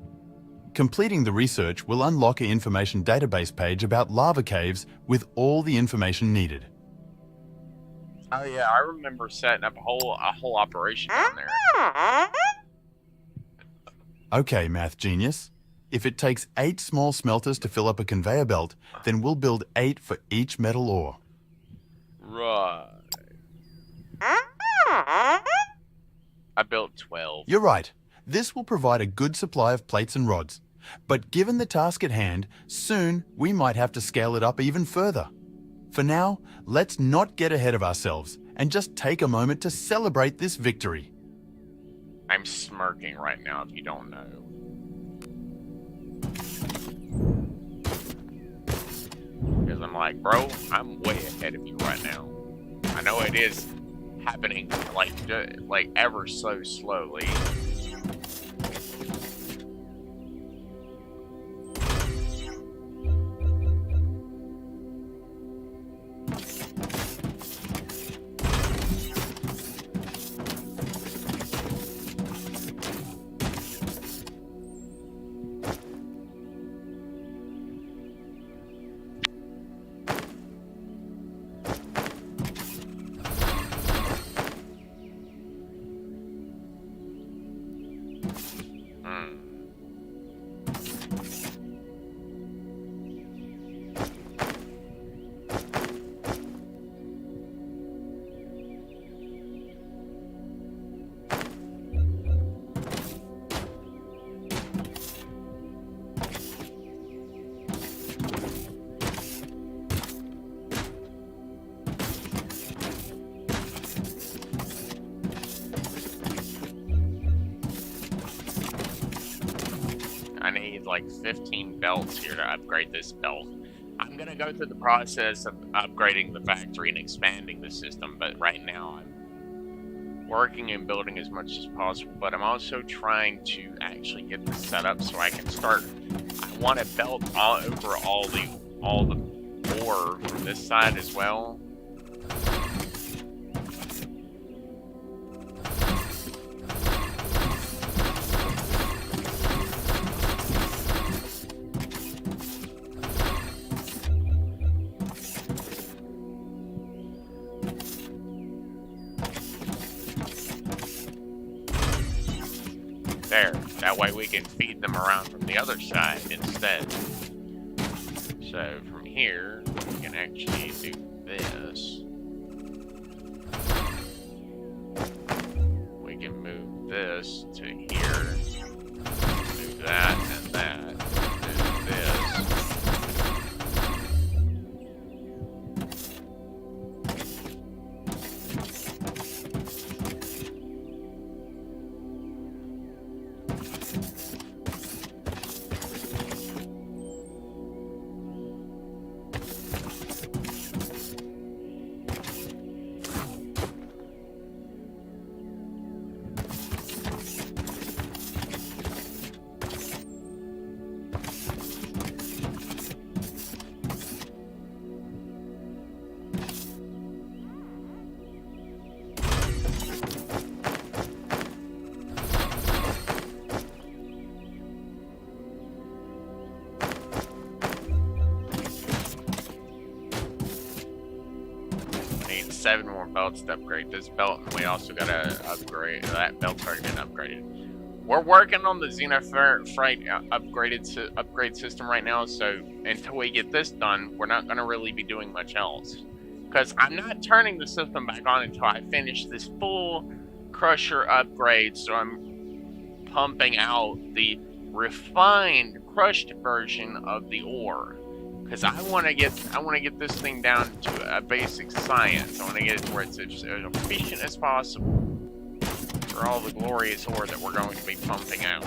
Completing the research will unlock an information database page about lava caves with all the information needed. Oh yeah, I remember setting up a whole operation down there. Okay, math genius. If it takes 8 small smelters to fill up a conveyor belt, then we'll build 8 for each metal ore. Right. I built 12. You're right. This will provide a good supply of plates and rods. But given the task at hand, soon we might have to scale it up even further. For now, let's not get ahead of ourselves and just take a moment to celebrate this victory. I'm smirking right now if you don't know. Because I'm like, bro, I'm way ahead of you right now. I know it is happening like ever so slowly. I need like 15 belts here to upgrade this belt. I'm gonna go through the process of upgrading the factory and expanding the system, but right now I'm working and building as much as possible, but I'm also trying to actually get this set up so I can start. I want to belt all over all the ore from this side as well. There, that way we can feed them around from the other side instead. So from here, we can actually do this. We can move this to here, move that and that, move this. 7 more belts to upgrade this belt, and we also gotta upgrade that belt's already been upgraded. We're working on the Xenophite upgrade system right now, so until we get this done, we're not gonna really be doing much else. Because I'm not turning the system back on until I finish this full crusher upgrade, so I'm pumping out the refined crushed version of the ore. Because I want to get this thing down to a basic science. I want to get it to where it's as efficient as possible for all the glorious ore that we're going to be pumping out.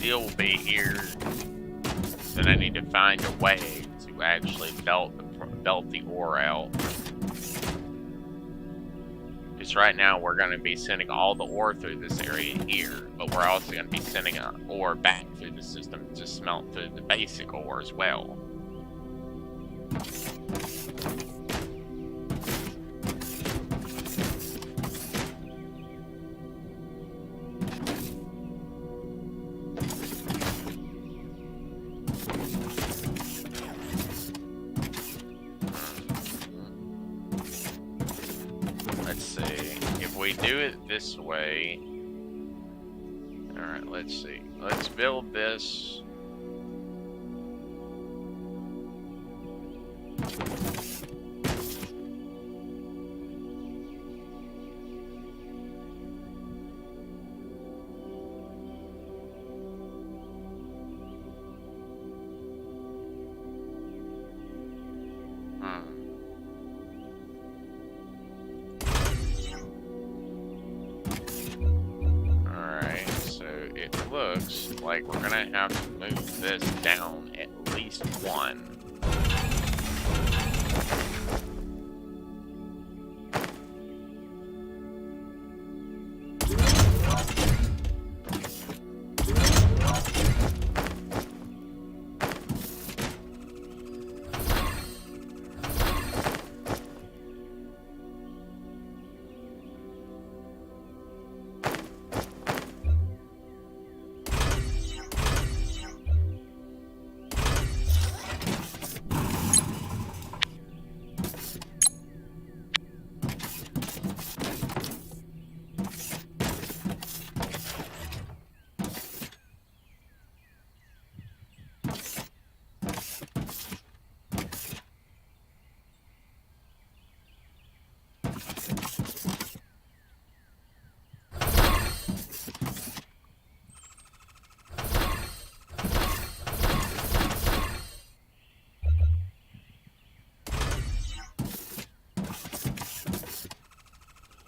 Will be here, then I need to find a way to actually belt the ore out. Because right now we're going to be sending all the ore through this area here, but we're also going to be sending ore back through the system to smelt through the basic ore as well. This way. Alright, let's see. Let's build this. Like we're gonna have to move this down at least one.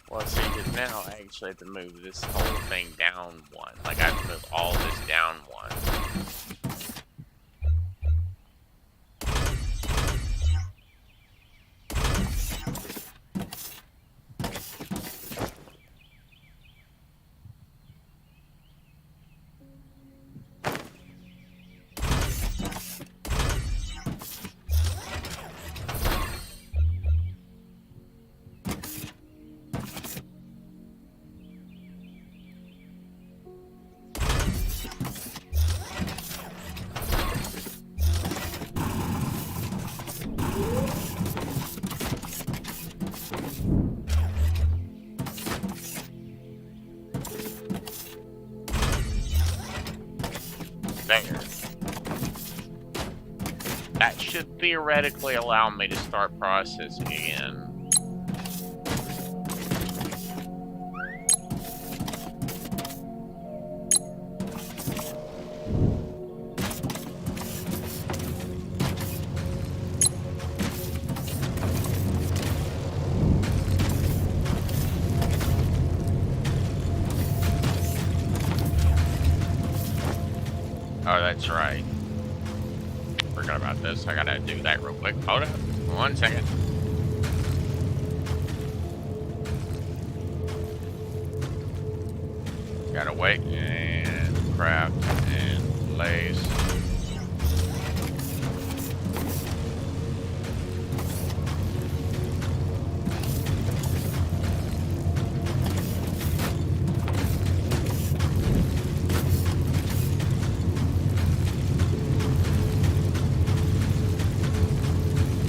Well, see, because now I actually have to move this whole thing down one. Like, I have to move all this down one. should theoretically allow me to start processing again. Oh, that's right. Forgot about this. I gotta do that real quick. Hold up. 1 second. Gotta wait and craft and place.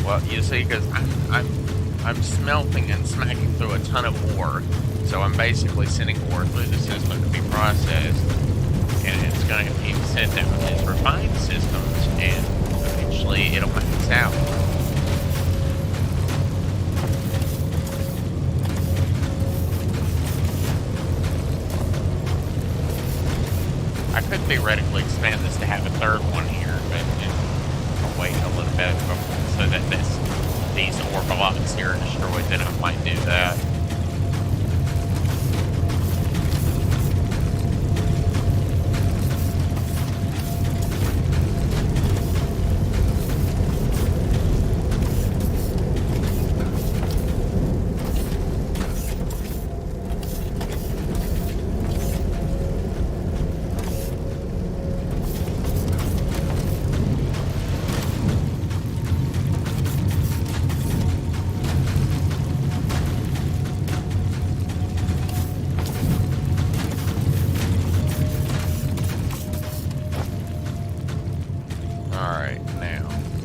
Well, you see, because I'm smelting and smacking through a ton of ore, so I'm basically sending ore through the system to be processed, and it's going to be sent down these refined systems, and eventually it'll max out. I could theoretically expand this to have a third one here, but I'll wait a little bit so that these ore blocks here are destroyed, then I might do that.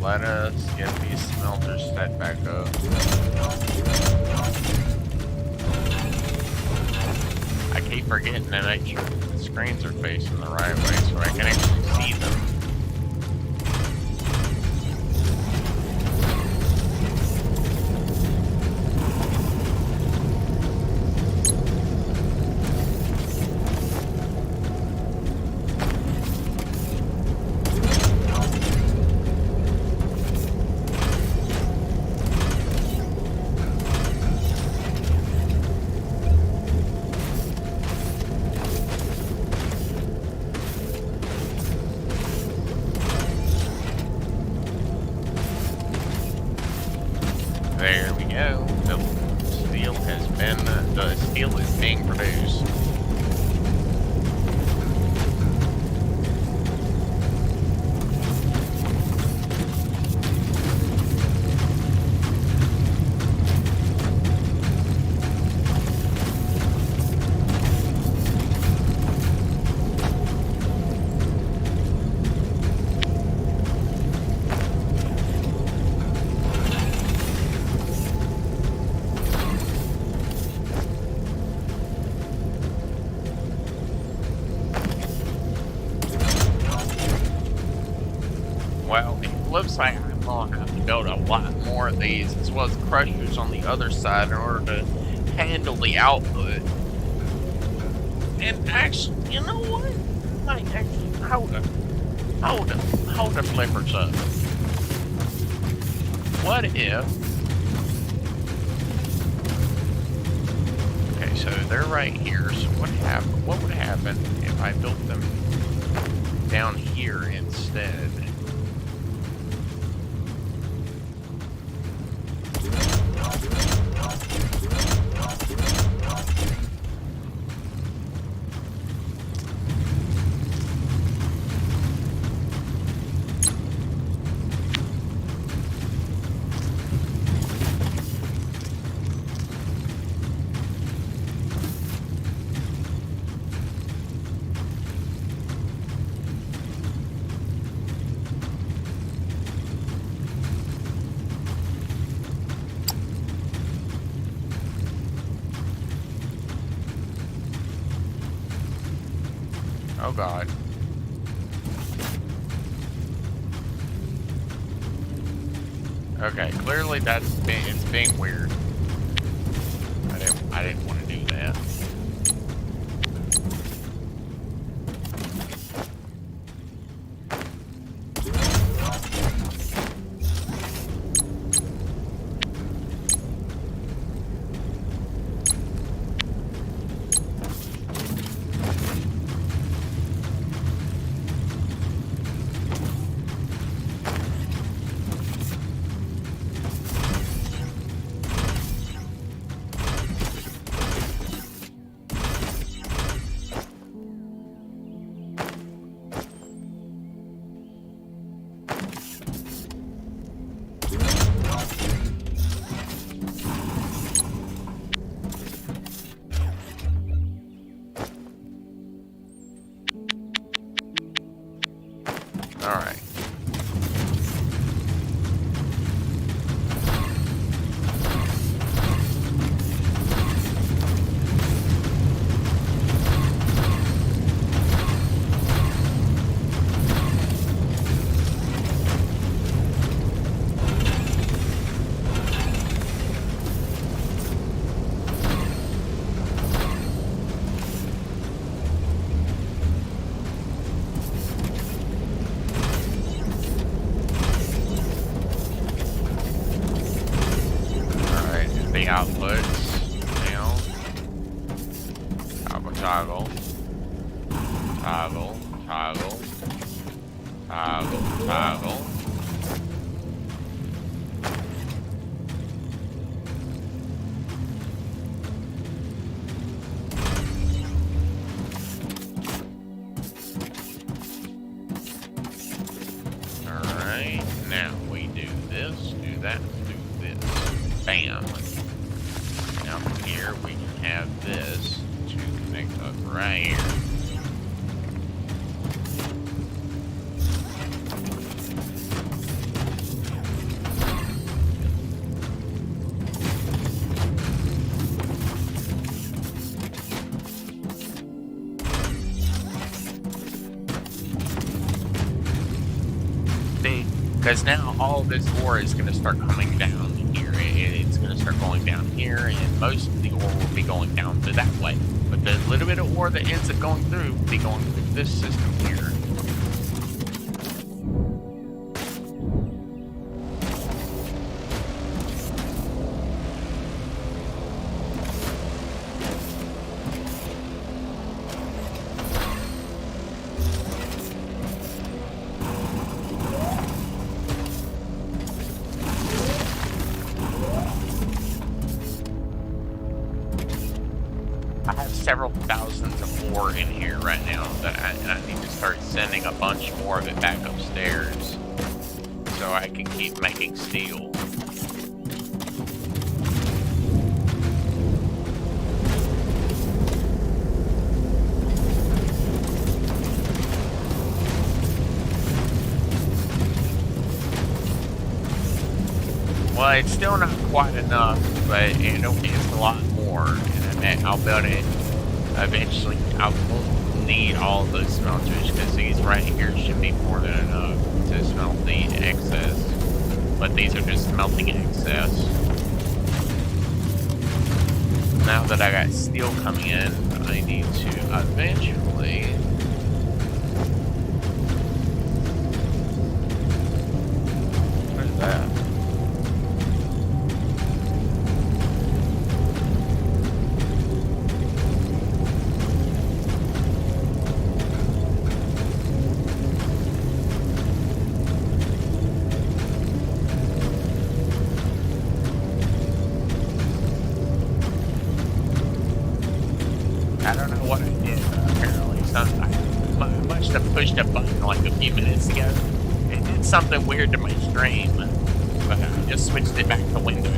Let us get these smelters set back up. I keep forgetting to make sure the screens are facing the right way so I can actually see them. There we go. The steel is being produced. Well, it looks like I'm going to have to build a lot more of these, as well as crushers on the other side in order to handle the output. And actually, you know what? Like, actually, hold the flippers up. What if... Okay, so they're right here, so what would happen if I built them down here instead? Oh God. Okay, clearly it's being weird. I didn't want to do that. Alright. The outputs now. Toggle. Toggle. Toggle. Toggle. Toggle. Alright, now we do this, do that, do this. Bam. Now from here we can have this to connect up right here. Because now all this ore is going to start coming down here. It's going to start going down here, and most of the ore will be going down to that way. But the little bit of ore that ends up going through will be going through this system here. I have several thousands of ore in here right now that I need to start sending a bunch more of it back upstairs so I can keep making steel. Well, it's still not quite enough, but it's a lot more. And I'll build it eventually. I won't need all those smelters because these right here should be more than enough to smelt the excess. But these are just smelting excess. Now that I got steel coming in, I need to eventually. What is that? I don't know what I did, apparently. I must have pushed a button like a few minutes ago. It did something weird to my stream, but I just switched it back to window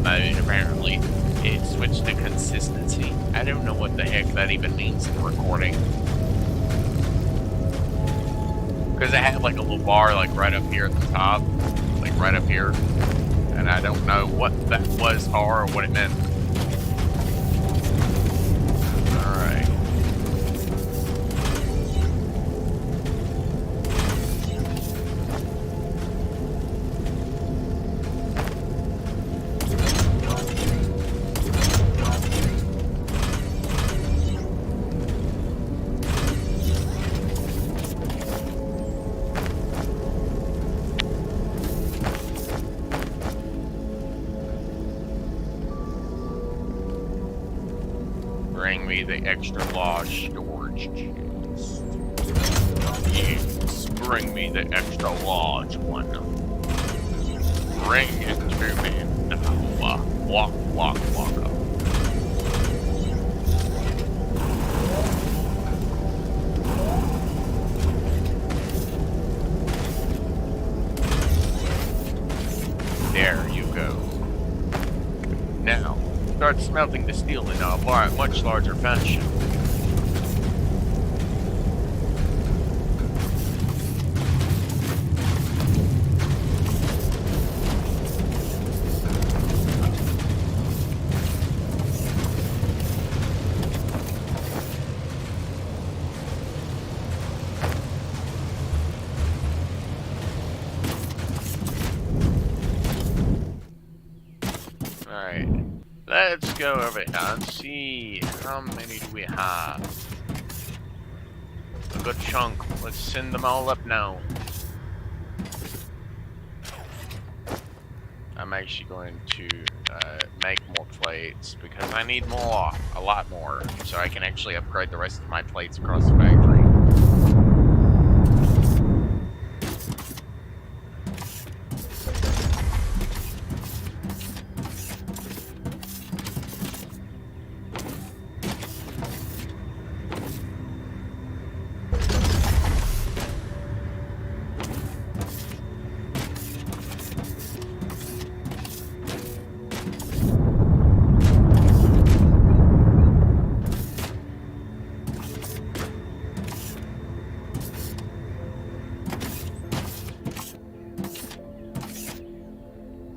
mode, apparently. It switched to consistency. I don't know what the heck that even means in recording. Because it had like a little bar like right up here at the top. Like right up here. And I don't know what that was for or what it meant. Alright. me the extra large storage chest. Yes, bring me the extra large one. Bring it to me now. Walk, walk, walk. There you go. Now, start smelting the steel in a much larger fashion. Alright, let's go over here and see how many do we have. A good chunk. Let's send them all up now. I'm actually going to make more plates because I need more, a lot more, so I can actually upgrade the rest of my plates across the factory.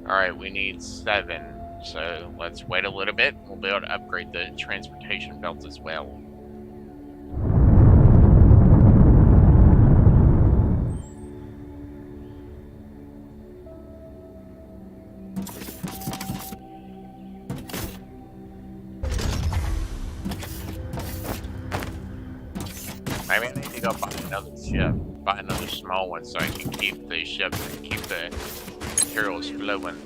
Alright, we need 7, so let's wait a little bit. We'll be able to upgrade the transportation belt as well. Maybe I need to go buy another ship, buy another small one so I can keep the ship and keep the materials flowing.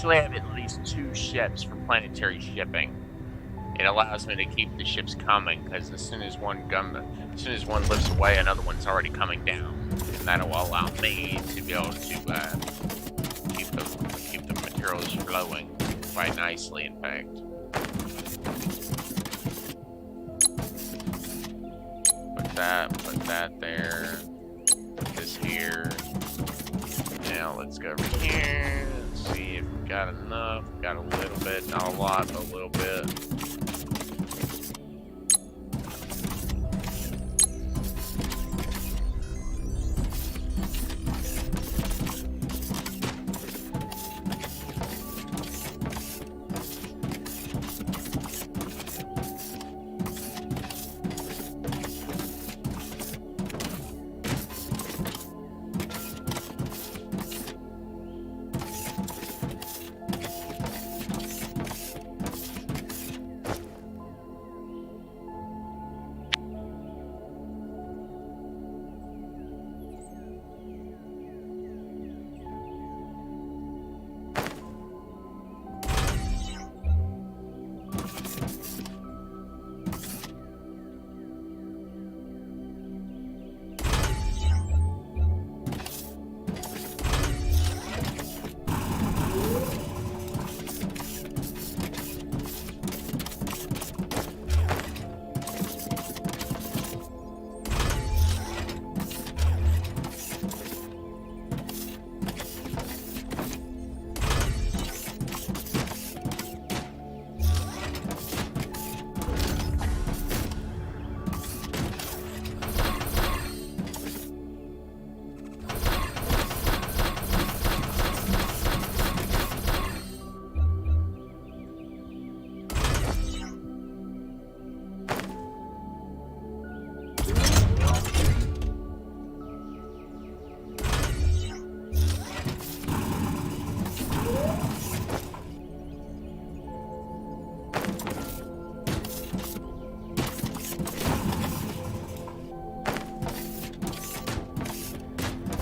I have at least 2 ships for planetary shipping. It allows me to keep the ships coming because as soon as one lifts away, another one's already coming down, and that'll allow me to be able to keep the materials flowing quite nicely. In fact, put that there. Put this here. Now let's go over here. See if we got enough. Got a little bit, not a lot, but a little bit.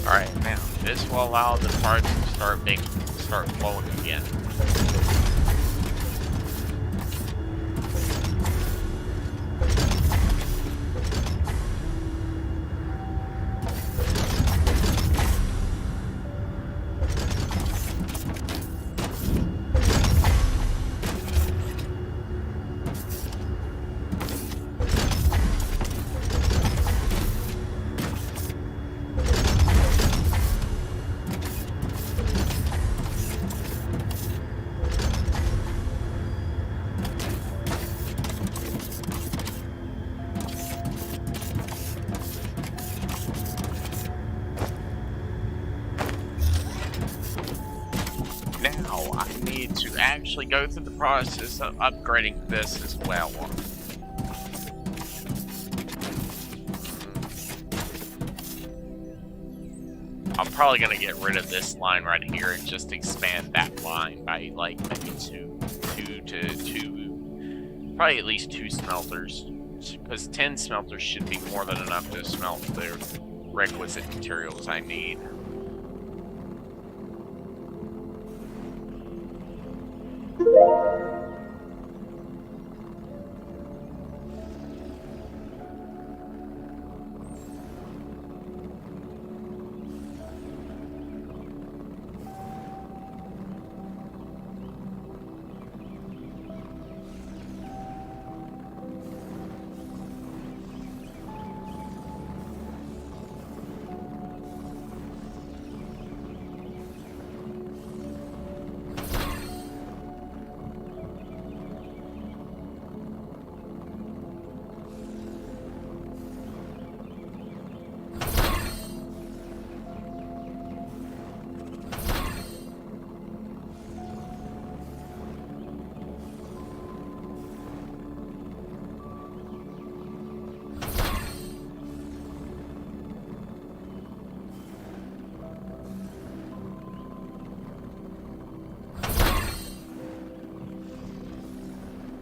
Alright, now, this will allow the parts to start flowing again. Now, I need to actually go through the process of upgrading this as well. I'm probably going to get rid of this line right here and just expand that line by, like, maybe two to probably at least 2 smelters. Because 10 smelters should be more than enough to smelt the requisite materials I need.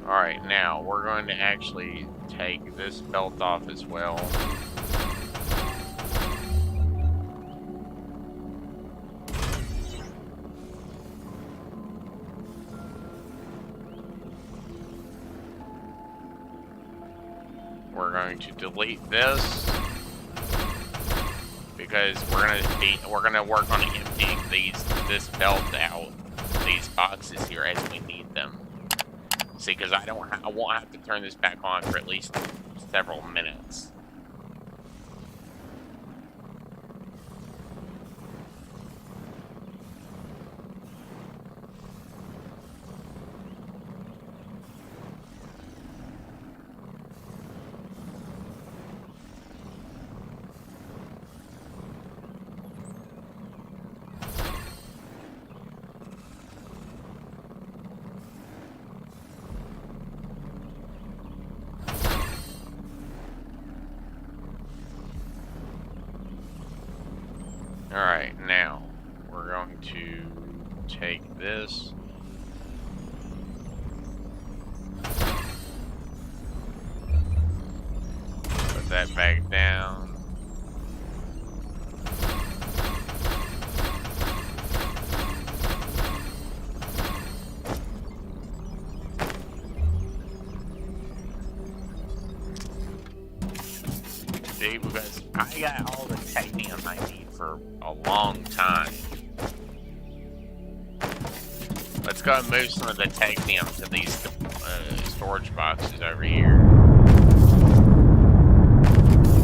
Alright, now we're going to actually take this belt off as well. We're going to delete this because we're gonna work on emptying this belt out, these boxes here as we need them. See, because I won't have to turn this back on for at least several minutes. Alright, now we're going to take this. Put that back down. See, because I got all the titanium I need for a long time. Let's go and move some of the titanium to these storage boxes over here.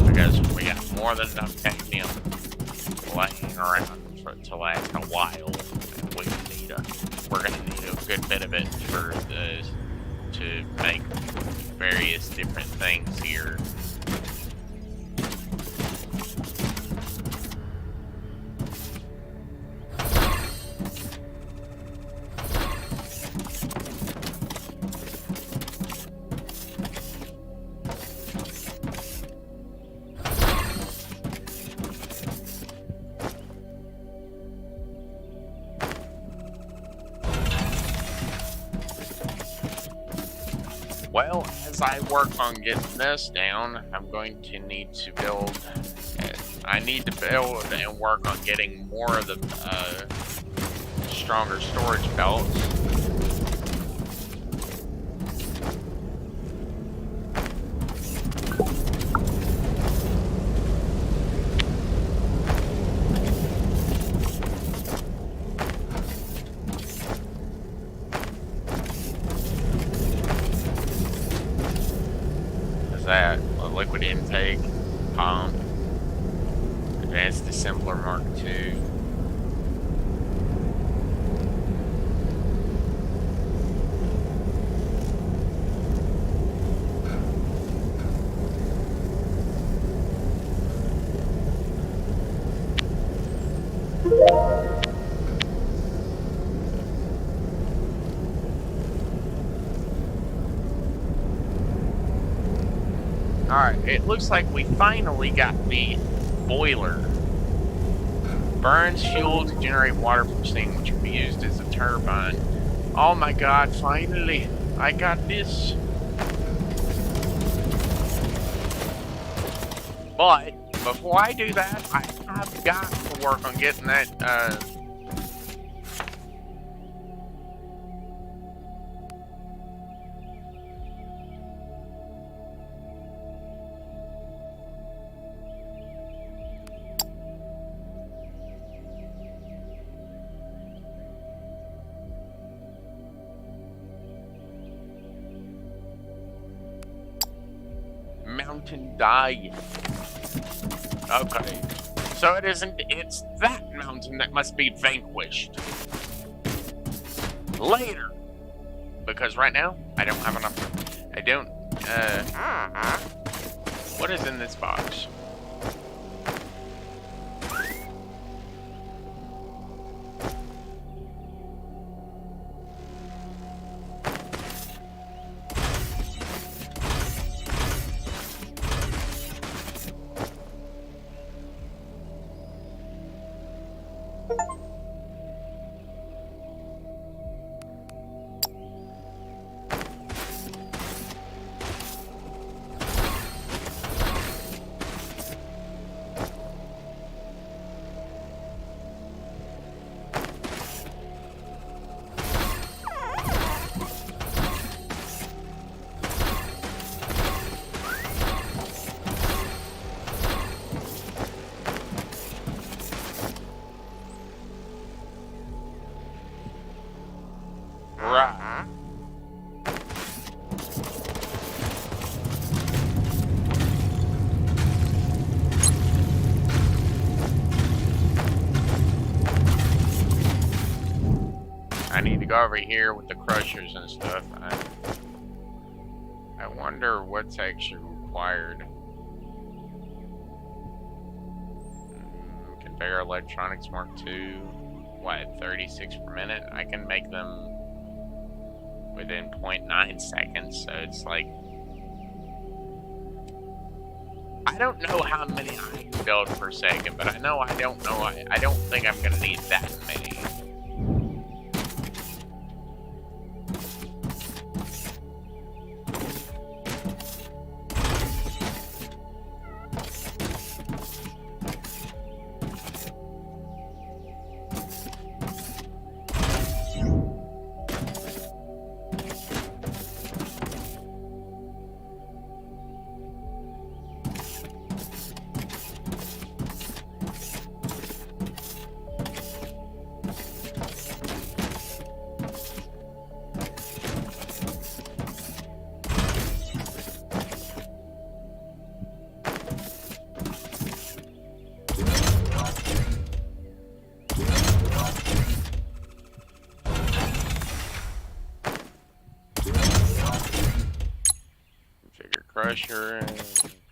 Because we got more than enough titanium laying around to last a while. And we're gonna need a good bit of it to make various different things here. Well, as I work on getting this down, I'm going to need to build I need to build and work on getting more of the stronger storage belts. Is that a liquid intake pump? Advanced Assembler Mark II. Alright, it looks like we finally got the boiler. Burns fuel to generate water from steam, which can be used as a turbine. Oh my god, finally! I got this! But, before I do that, I have got to work on getting that, mountain dive. Okay. So it isn't, it's that mountain that must be vanquished. Later. Because right now, I don't have enough. I don't, what is in this box? Right. I need to go over here with the crushers and stuff. I wonder what's actually required. Conveyor electronics Mark II. What, 36 per minute? I can make them within 0.9 seconds, so it's like, I don't know how many I can build per second, but I know I don't think I'm gonna need that many. Crusher,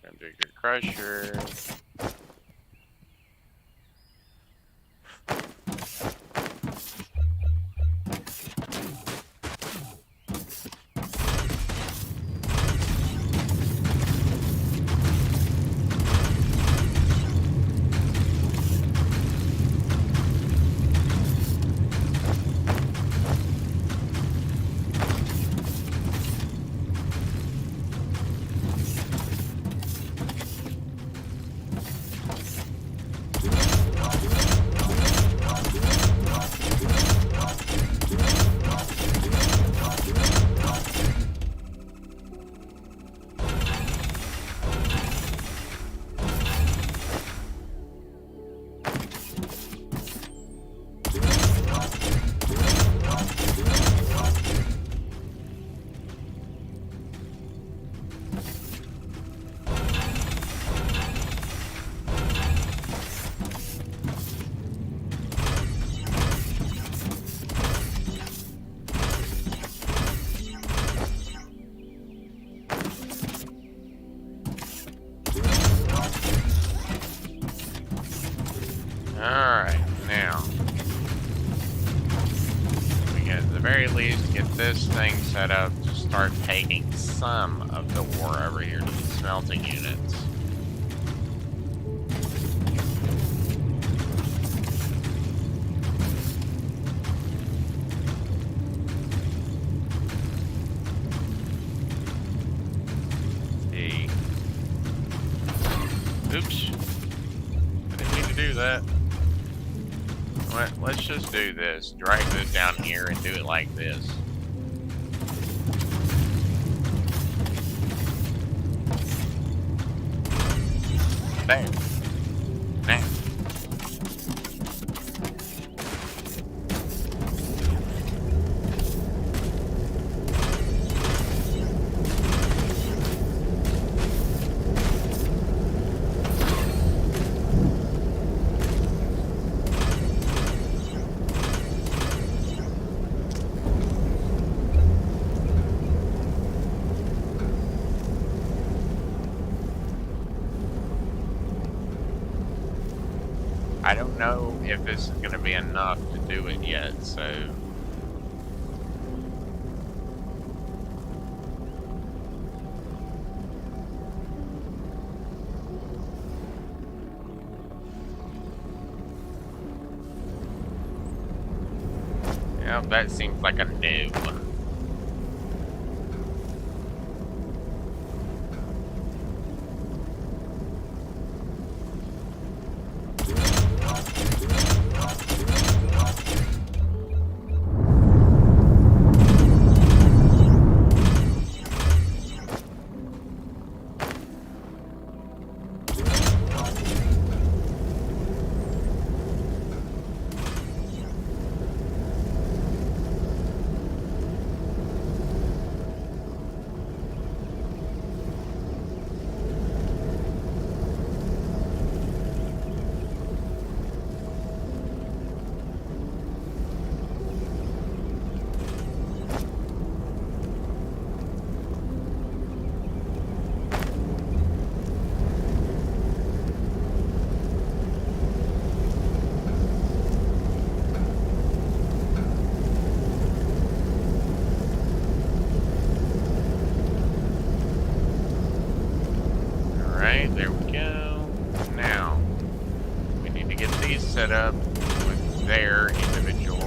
configure crusher. least get this thing set up to start taking some of the ore over here to the smelting units. Oops. I didn't mean to do that. Let's just do this. Drag this down here and do it like this. There. Now. I don't know if this is going to be enough to do it yet, so... Yeah, that seems like a no. Alright, there we go. Now, we need to get these set up with their individual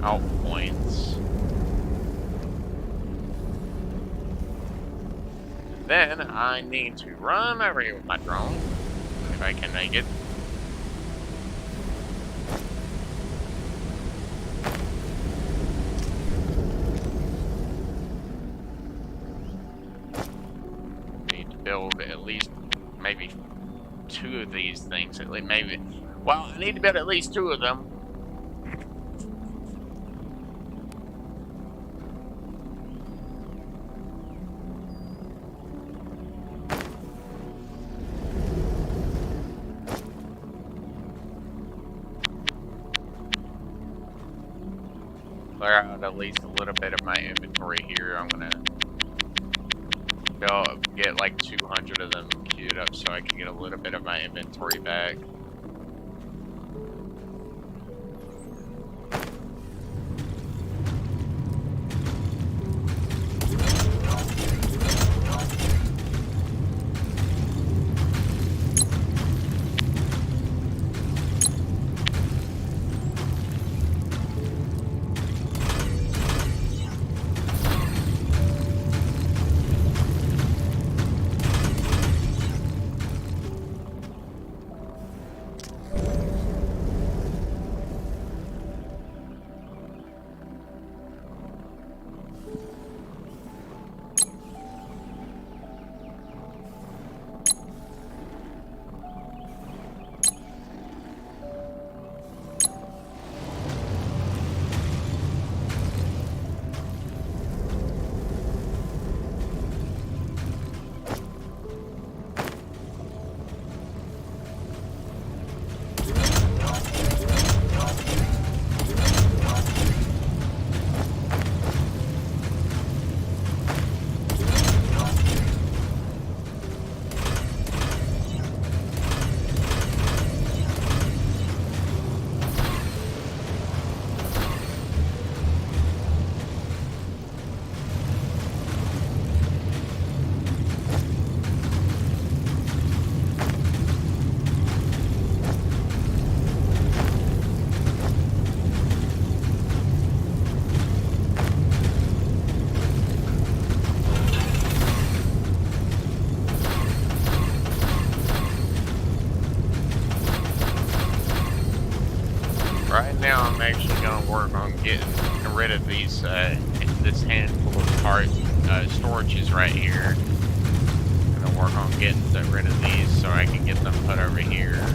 out points. Then I need to run over here with my drone, if I can make it. Build at least maybe 2 of these things. At least maybe. Well, I need to build at least 2 of them. Clear out at least a little bit of my inventory here. I'm gonna get like 200 of them queued up so I can get a little bit of my inventory back. work on getting rid of these, this handful of storages right here. I'm gonna work on getting rid of these so I can get them put over here.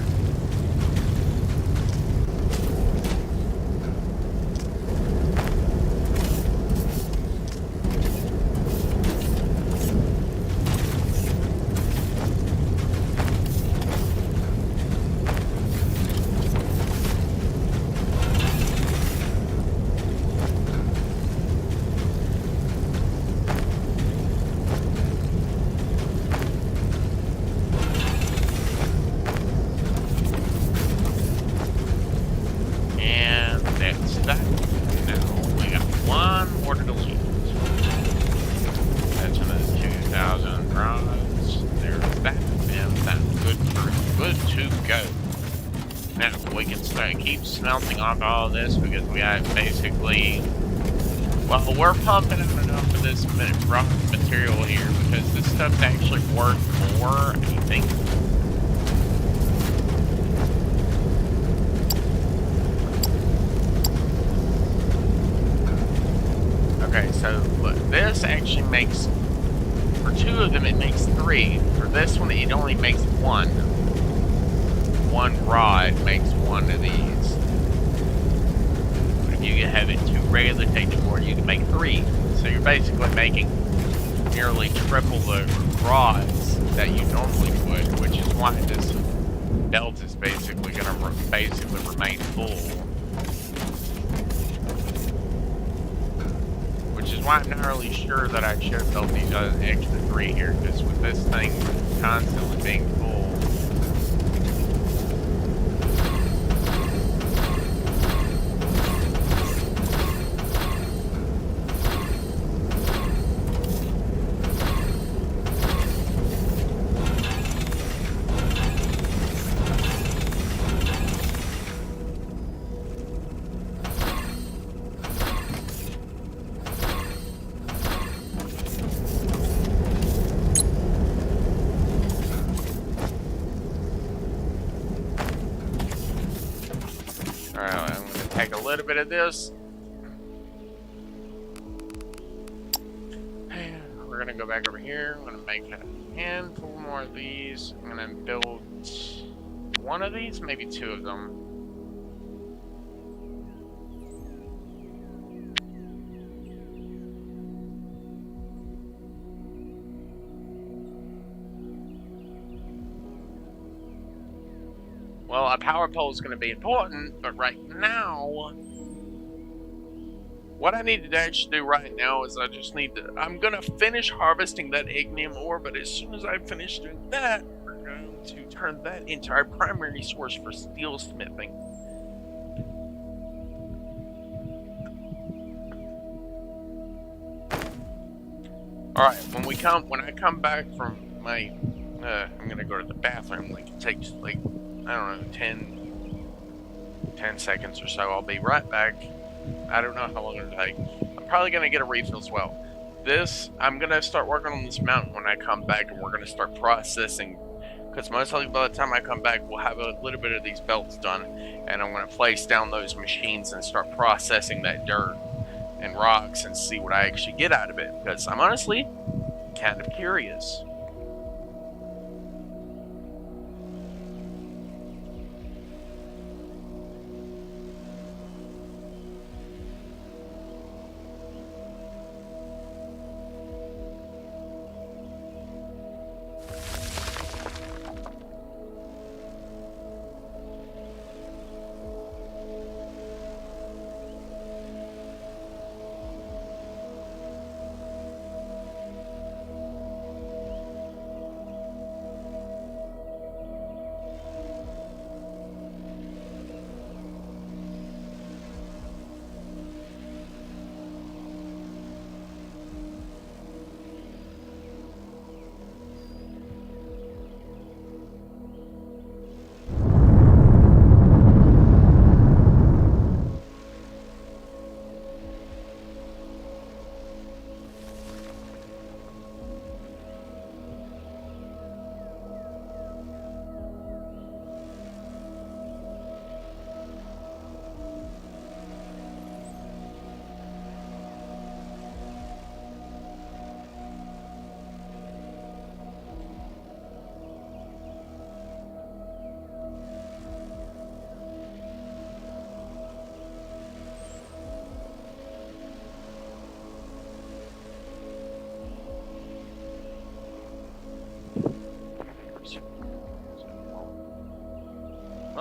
Smelting off all this because we got basically, well, we're pumping out enough of this rock material here because this stuff's actually worth more, I think. Okay, so look, this actually makes, for 2 of them it makes 3. For this one it only makes 1. 1 rod makes 1 of these. You can have it 2 regular technical board, you can make 3. So you're basically making nearly triple the rods that you normally would, which is why this belt is basically going to remain full. Which is why I'm not really sure that I should have built these extra 3 here, because with this thing constantly being full, a little bit of this. We're gonna go back over here. I'm gonna make a handful more of these. I'm gonna build 1 of these, maybe 2 of them. Well, a power pole is going to be important, but right now, what I need to actually do right now is I just need to, I'm going to finish harvesting that ignium ore, but as soon as I finish doing that, we're going to turn that into our primary source for steel smithing. Alright, when I come back from my, I'm going to go to the bathroom, like it takes like, I don't know, 10 seconds or so. I'll be right back. I don't know how long it'll take. I'm probably going to get a refill as well. I'm going to start working on this mountain when I come back, and we're going to start processing, because most likely by the time I come back, we'll have a little bit of these belts done, and I'm going to place down those machines and start processing that dirt and rocks and see what I actually get out of it, because I'm honestly kind of curious.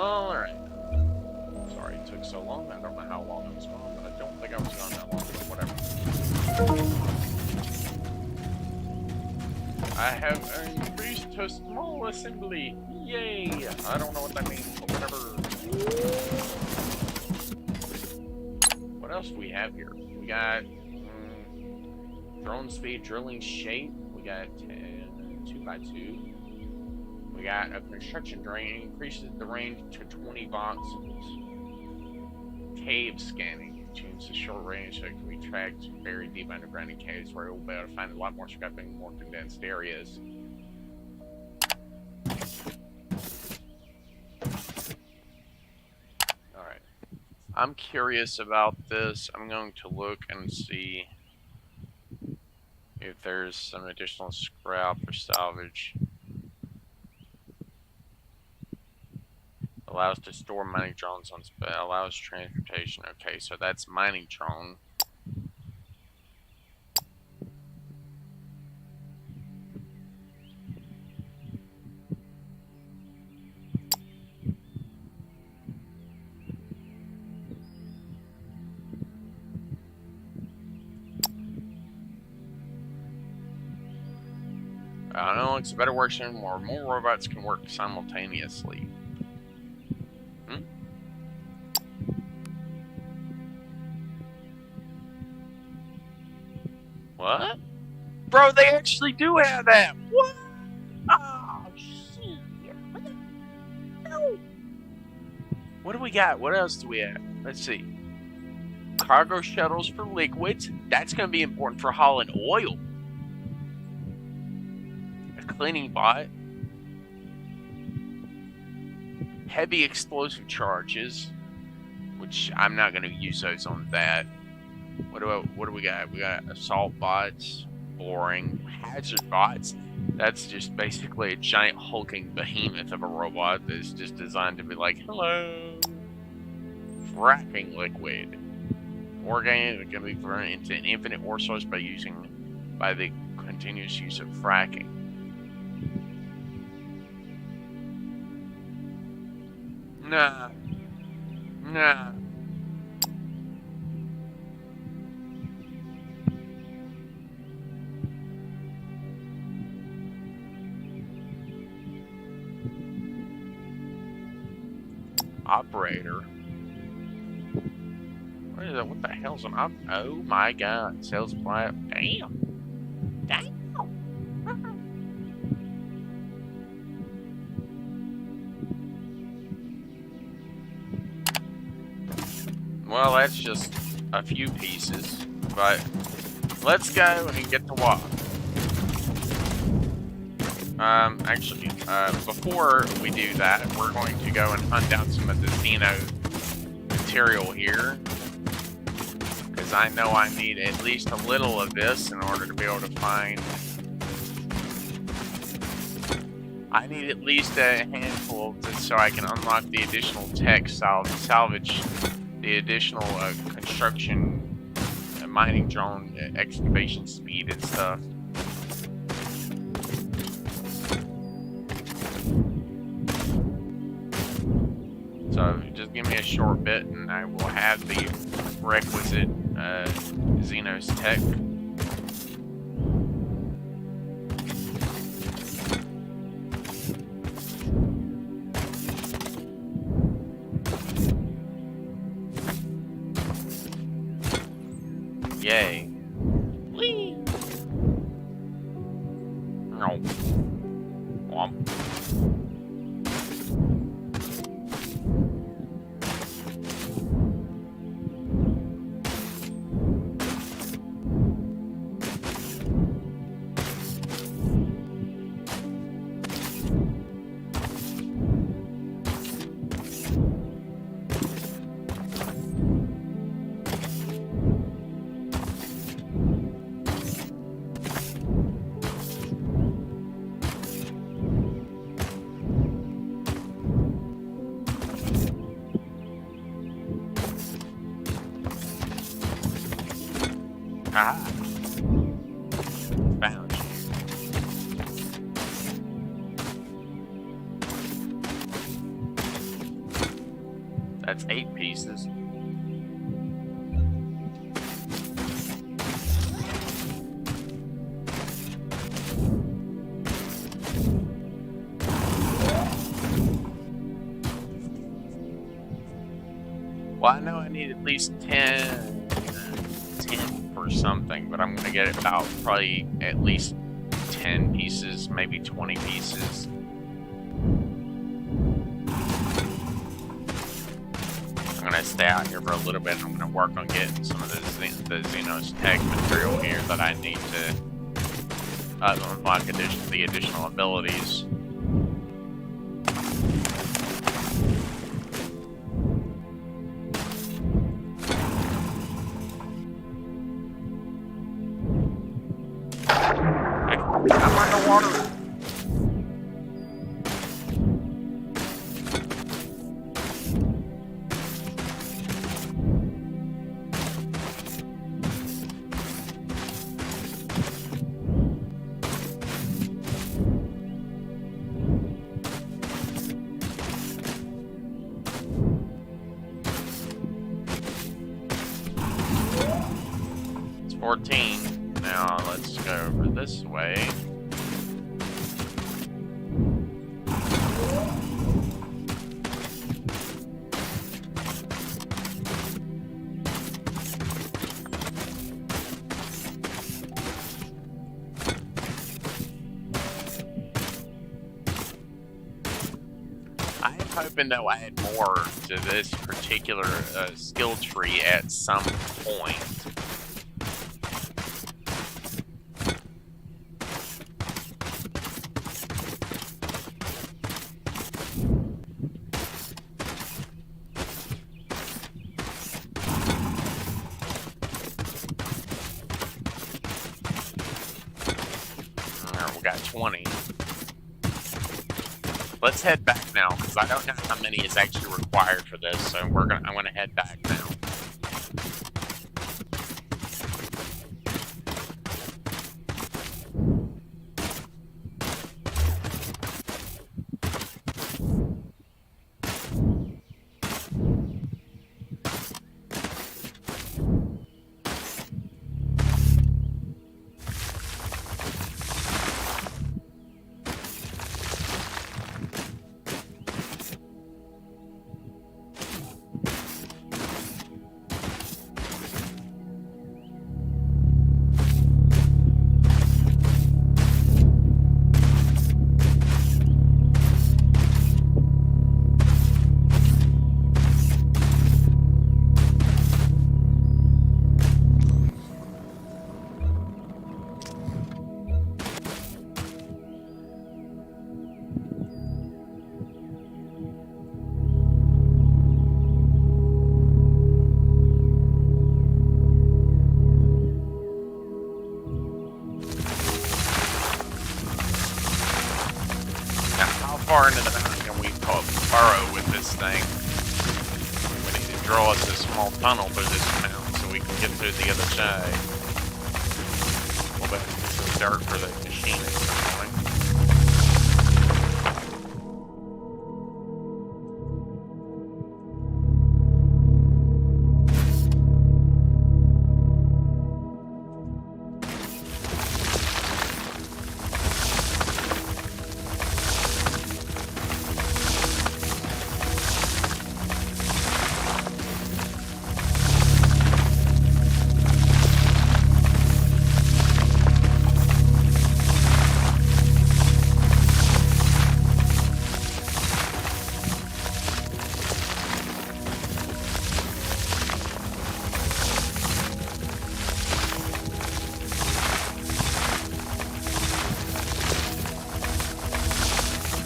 Alright. Sorry it took so long. I don't know how long I was gone, but I don't think I was gone that long, but whatever. I have increased to small assembly. Yay! I don't know what that means, but whatever. What else do we have here? We got drone speed, drilling shape. We got 2x2. We got a construction drain, increases the range to 20 boxes. Cave scanning, changes the short range so it can be tracked very deep underground in caves where we'll be able to find a lot more scrapping, more condensed areas. Alright. I'm curious about this. I'm going to look and see if there's some additional scrap or salvage. Allows to store mining drones on allows transportation. Okay, so that's mining drone. I don't know, it's a better version where more robots can work simultaneously. What? Bro, they actually do have that! What? Oh, shit. No. What do we got? What else do we have? Let's see. Cargo shuttles for liquids. That's going to be important for hauling oil. A cleaning bot. Heavy explosive charges. Which I'm not going to use those on that. What do we got? We got assault bots, boring, hazard bots. That's just basically a giant hulking behemoth of a robot that's just designed to be like, hello. Fracking liquid. Organic can be turned into an infinite ore source by the continuous use of fracking. Nah. Operator. What is that? What the hell's an op? Oh my god. Sales plat. Damn. Well, that's just a few pieces, but let's go and get to walk. Actually, before we do that, we're going to go and hunt down some of the Xeno material here. Because I know I need at least a little of this in order to be able to find... I need at least a handful of this so I can unlock the additional tech salvage, the additional construction, mining drone, excavation speed and stuff. So just give me a short bit and I will have the requisite Xenos tech. Yay. Whee! No. Womp. Ah. Found you. That's 8 pieces. Well, I know I need at least 10 for something, but I'm gonna get about probably at least 10 pieces, maybe 20 pieces. I'm gonna stay out here for a little bit. I'm gonna work on getting some of the Xenos tech material here that I need to unlock the additional abilities. I'm underwater. It's 14. Now let's go over this way. I'm hoping they'll add more to this particular skill tree at some point. We got 20. Let's head back now, because I don't know how many is actually required for this, so I'm gonna head back now. Far into the mountain can we burrow with this thing? We need to draw us a small tunnel through this mountain so we can get through the other side. We'll better get some dirt for the machine at some point.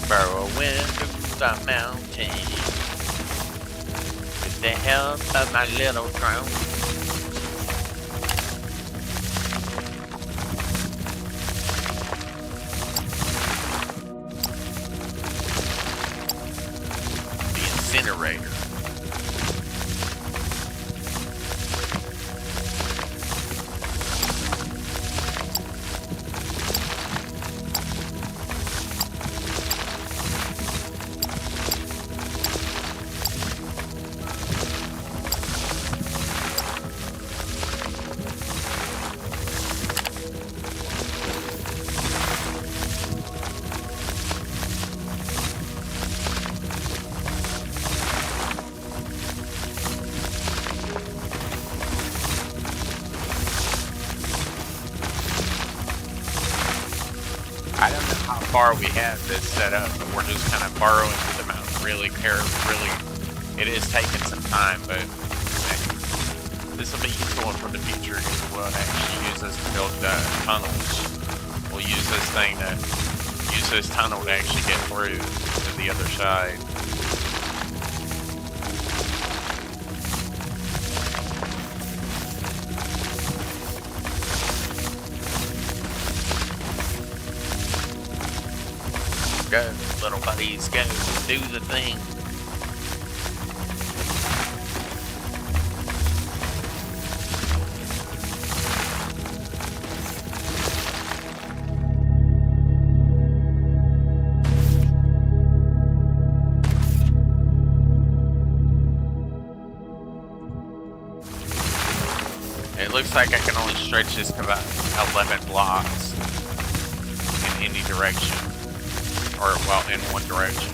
Burrowing through the mountain with the help of my little drone. The incinerator. far we have this set up, but we're just kind of burrowing through the mountain really. It is taking some time, but this will be useful for the future because we'll actually use this to build tunnels. We'll use this tunnel to actually get through to the other side. Go, little buddies, go, do the thing. It looks like I can only stretch this to about 11 blocks in any direction. Or, well, in one direction.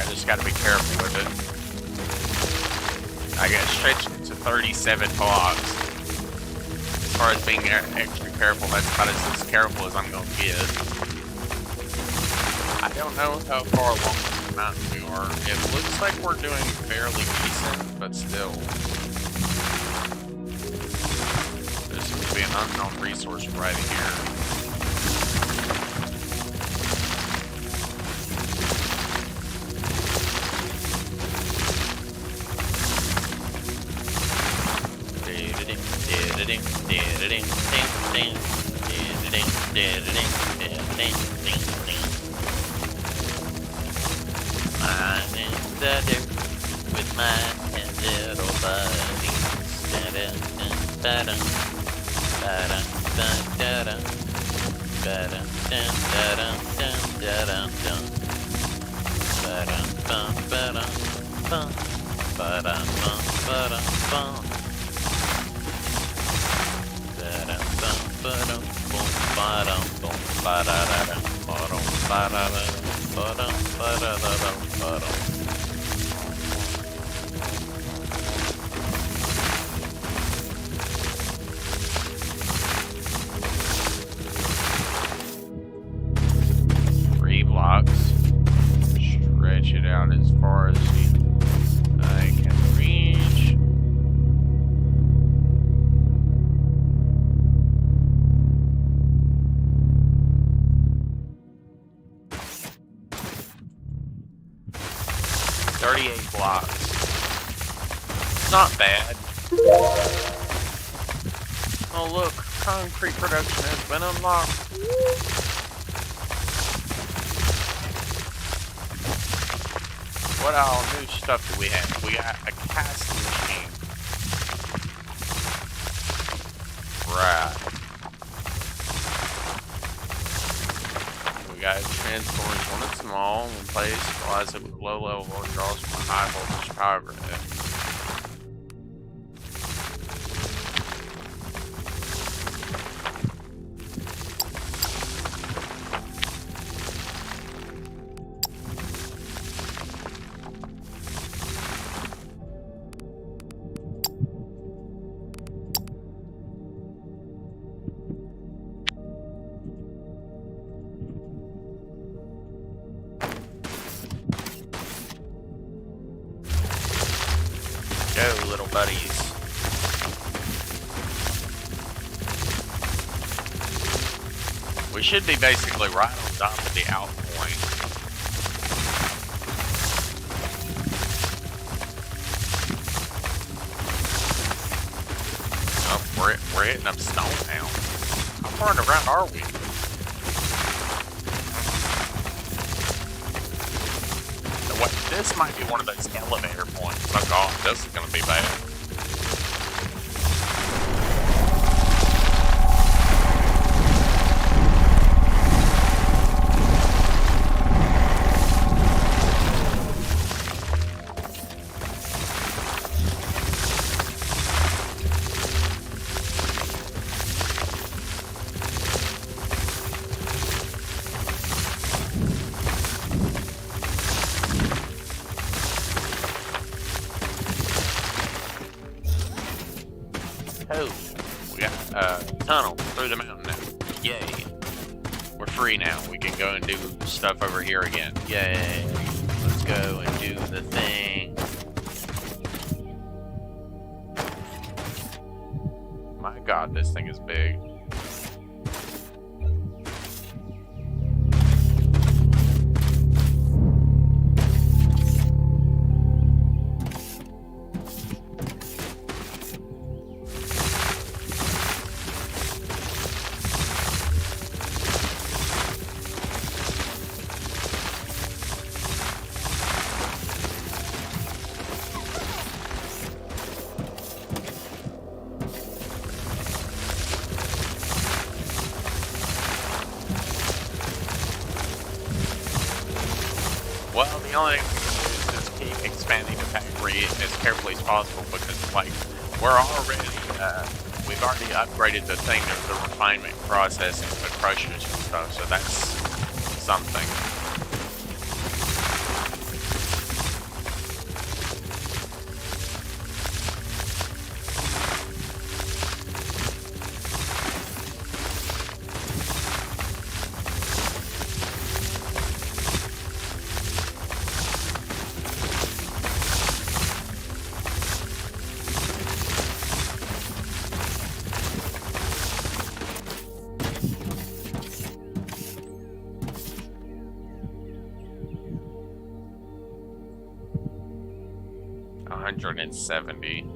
Just gotta be careful with it. I got stretched to 37 blocks. As far as being extra careful, that's about as careful as I'm gonna get. I don't know how far along the mountain we are. It looks like we're doing fairly decent, but still. There seems to be an unknown resource right here. I'm in the dirt with my little buddies. Three blocks. Stretch it out as far as I can reach. Blocks. Not bad. Oh look, concrete production has been unlocked. What all new stuff do we have? We got a casting machine. Right. We got transformers when it's small, when placed, supplies it with low level or draws from a high voltage power grid. Go, little buddies. We should be basically right on top of the out point. Oh, we're hitting up stone now. Come far underground are we? So what? This might be one of those elevator points. Oh god, this is gonna be bad. Oh, we got a tunnel through the mountain now. Yay. We're free now. We can go and do stuff over here again. Yay. Let's go and do the thing. My god, this thing is big. Well, the only thing we can do is just keep expanding the factory as carefully as possible because, like, we've already upgraded the thing, the refinement process and the crushers and stuff, so that's something. $170.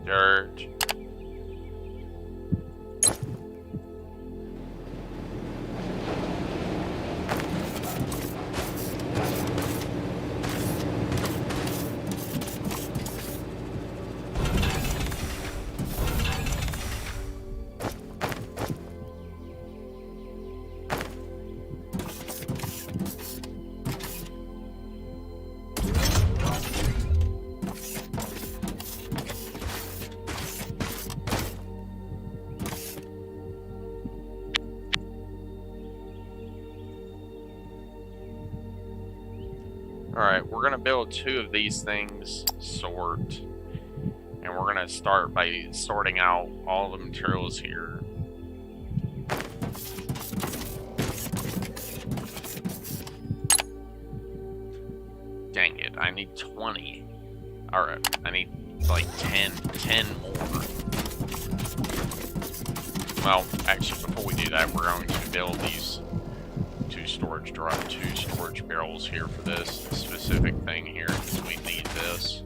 Dirt. Alright, we're going to build 2 of these things, sort, and we're going to start by sorting out all the materials here. Dang it, I need 20. Alright, I need like 10 more. Well, actually, before we do that, we're going to build these two storage barrels here for this specific thing here, because we need this.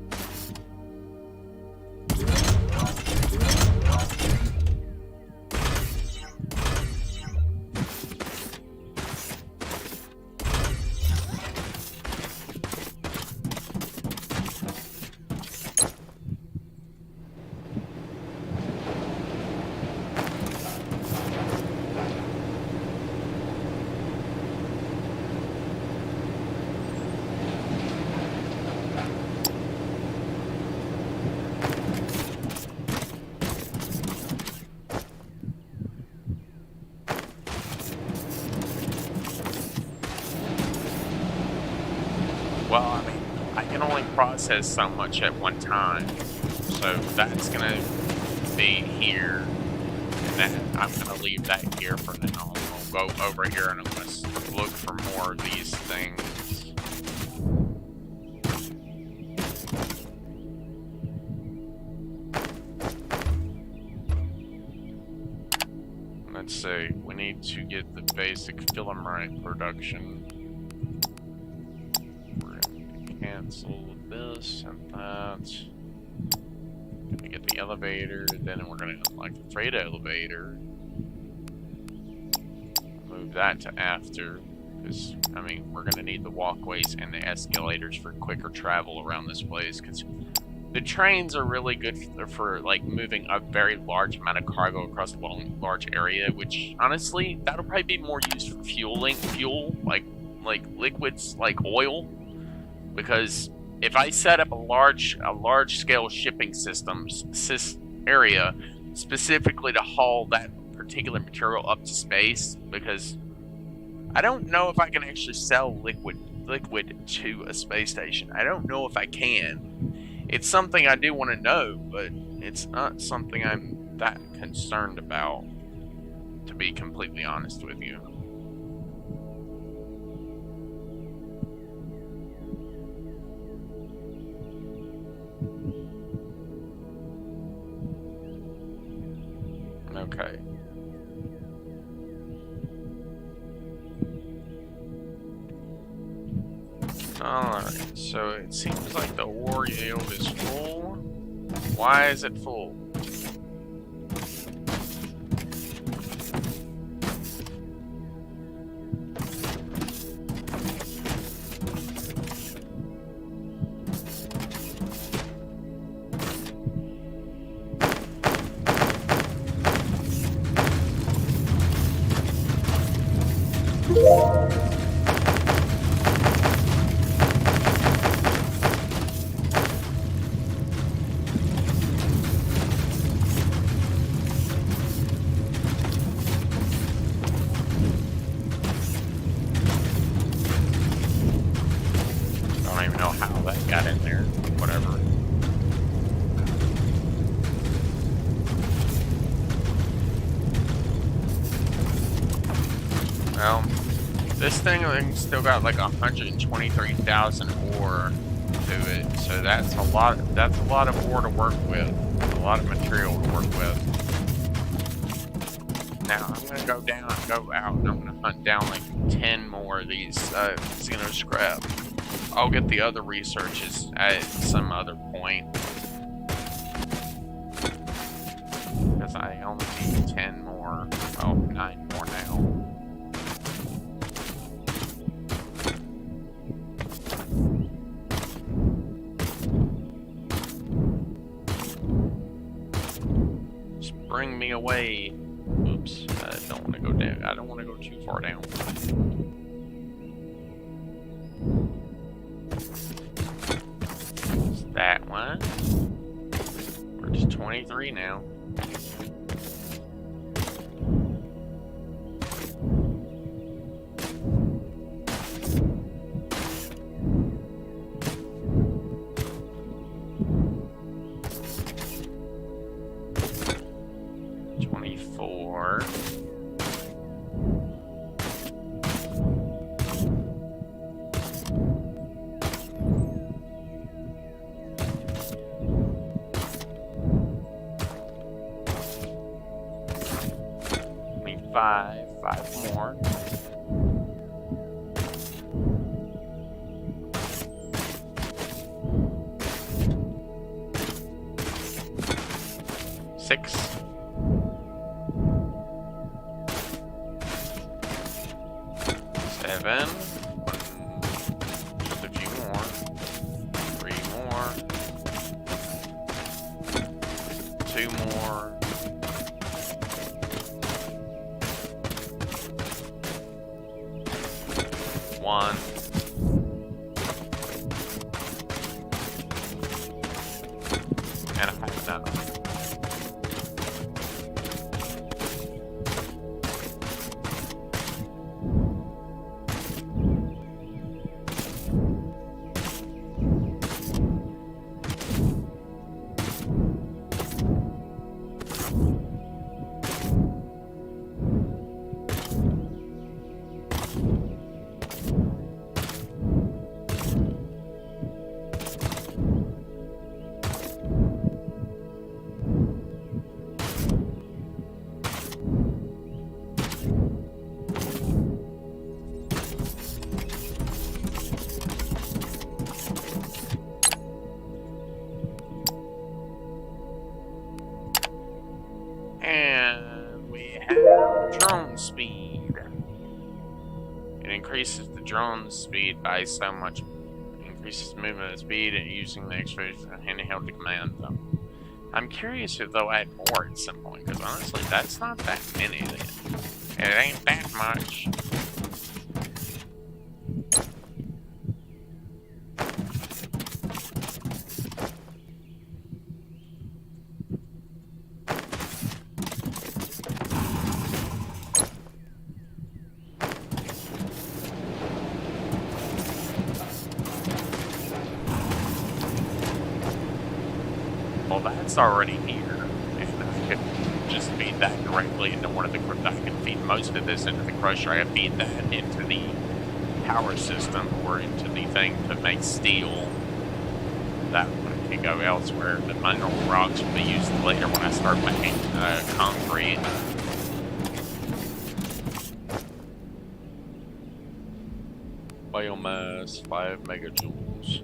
Well, I mean, I can only process so much at one time. So that's gonna be here. And then I'm gonna leave that here for now. We'll go over here and I'm gonna look for more of these things. Let's see, we need to get the basic filament production. We're gonna cancel this and that. Gonna get the elevator, then we're gonna unlock the freight elevator. Move that to after, because I mean we're gonna need the walkways and the escalators for quicker travel around this place. Because the trains are really good for like moving a very large amount of cargo across a large area. Which honestly, that'll probably be more used for fuel like liquids like oil, because if I set up a large scale shipping system area specifically to haul that particular material up to space, because I don't know if I can actually sell liquid to a space station. I don't know if I can. It's something I do want to know, but it's not something I'm that concerned about, to be completely honest with you. Okay. Alright, so it seems like the ore yield is full. Why is it full? Got in there, whatever. Well, this thing still got like 123,000 ore to it, so that's a lot. That's a lot of ore to work with, a lot of material to work with. Now I'm gonna go down, go out, and I'm gonna hunt down like 10 more of these xeno scrap. I'll get the other researches at some other point, because I only need 10 more, well, 9 more now. Just bring me away. Oops, I don't want to go down. I don't want to go too far down. That one. We're just 23 now. Five more. Six. Seven. Just a few more. 3 more. 2 more. 1. And I have enough. increases the drone's speed by so much. Increases movement speed and using the extra handheld to command them. I'm curious if they'll add more at some point, because honestly, that's not that many. It ain't that much. Well, that's already here, and I could just feed that directly into one of the. I can feed most of this into the crusher. I can feed that into the power system or into the thing to make steel. That one can go elsewhere. The mineral rocks will be used later when I start making concrete. Biomass 5 megajoules.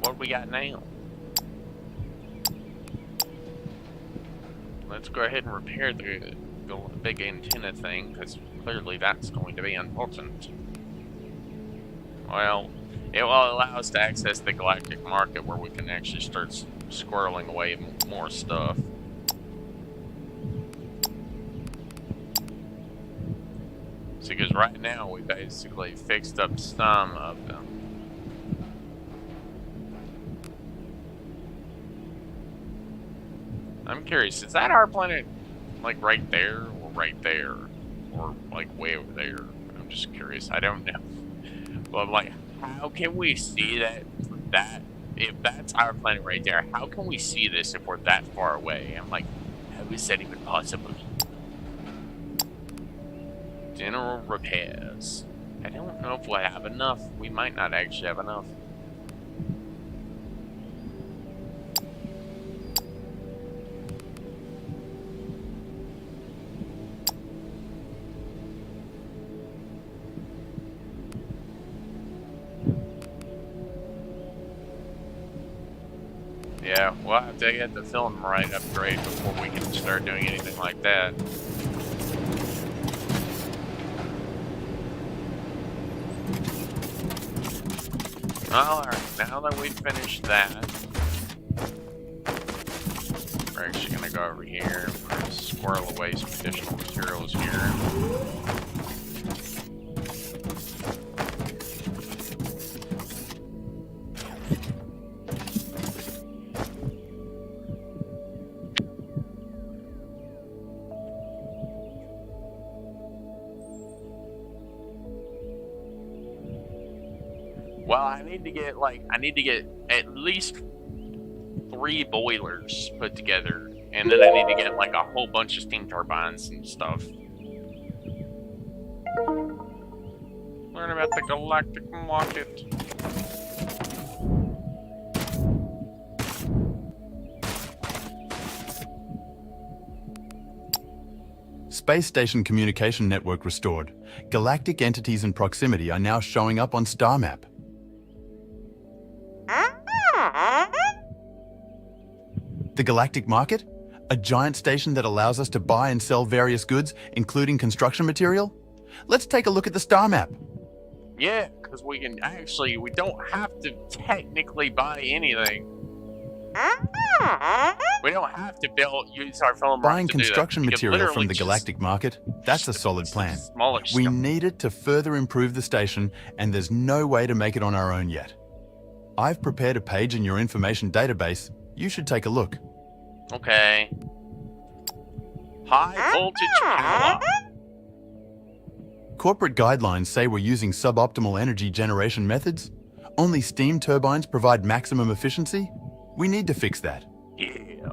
What we got now? Let's go ahead and repair the big antenna thing, because clearly that's going to be important. Well, it will allow us to access the galactic market where we can actually start squirreling away more stuff. See, because right now we basically fixed up some of them. I'm curious, is that our planet, like, right there, or right there, or, like, way over there? I'm just curious, I don't know. But I'm like, how can we see that, if that's our planet right there, how can we see this if we're that far away? I'm like, how is that even possible? General repairs. I don't know if we'll have enough. We might not actually have enough. Yeah, we'll have to get the film right upgrade before we can start doing anything like that. Alright, now that we've finished that, we're actually going to go over here. We're going to squirrel away some additional materials here. Well, I need to get at least 3 boilers put together, and then I need to get like a whole bunch of steam turbines and stuff. Learn about the galactic market. Space station communication network restored. Galactic entities in proximity are now showing up on star map. The galactic market? A giant station that allows us to buy and sell various goods, including construction material? Let's take a look at the star map. Yeah, because we don't have to technically buy anything. We don't have to use our film Buying construction material from the galactic market, that's a solid plan. We need it to further improve the station, and there's no way to make it on our own yet. I've prepared a page in your information database. You should take a look. Okay. High voltage power. Corporate guidelines say we're using suboptimal energy generation methods. Only steam turbines provide maximum efficiency. We need to fix that. Yeah.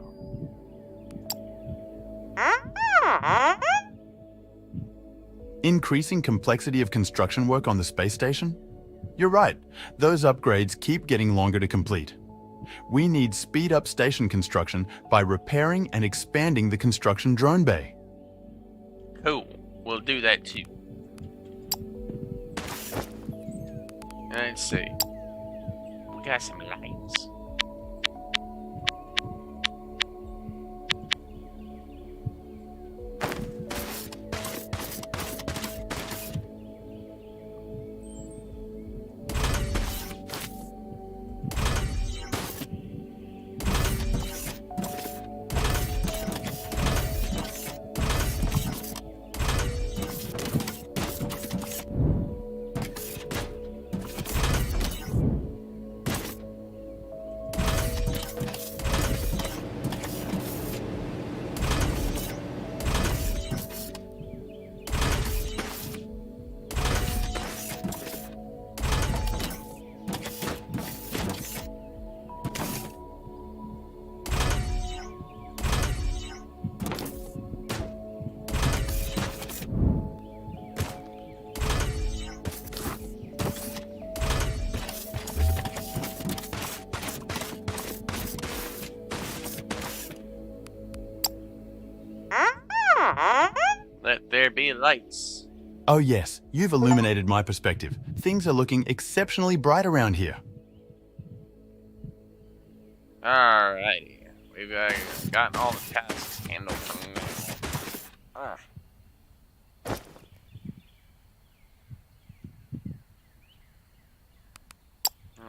Increasing complexity of construction work on the space station? You're right, those upgrades keep getting longer to complete. We need speed up station construction by repairing and expanding the construction drone bay. Cool. We'll do that too. Let's see. We got some lights. Let there be lights. Oh yes, you've illuminated my perspective. Things are looking exceptionally bright around here. Alrighty. We've gotten all the tasks handled from now.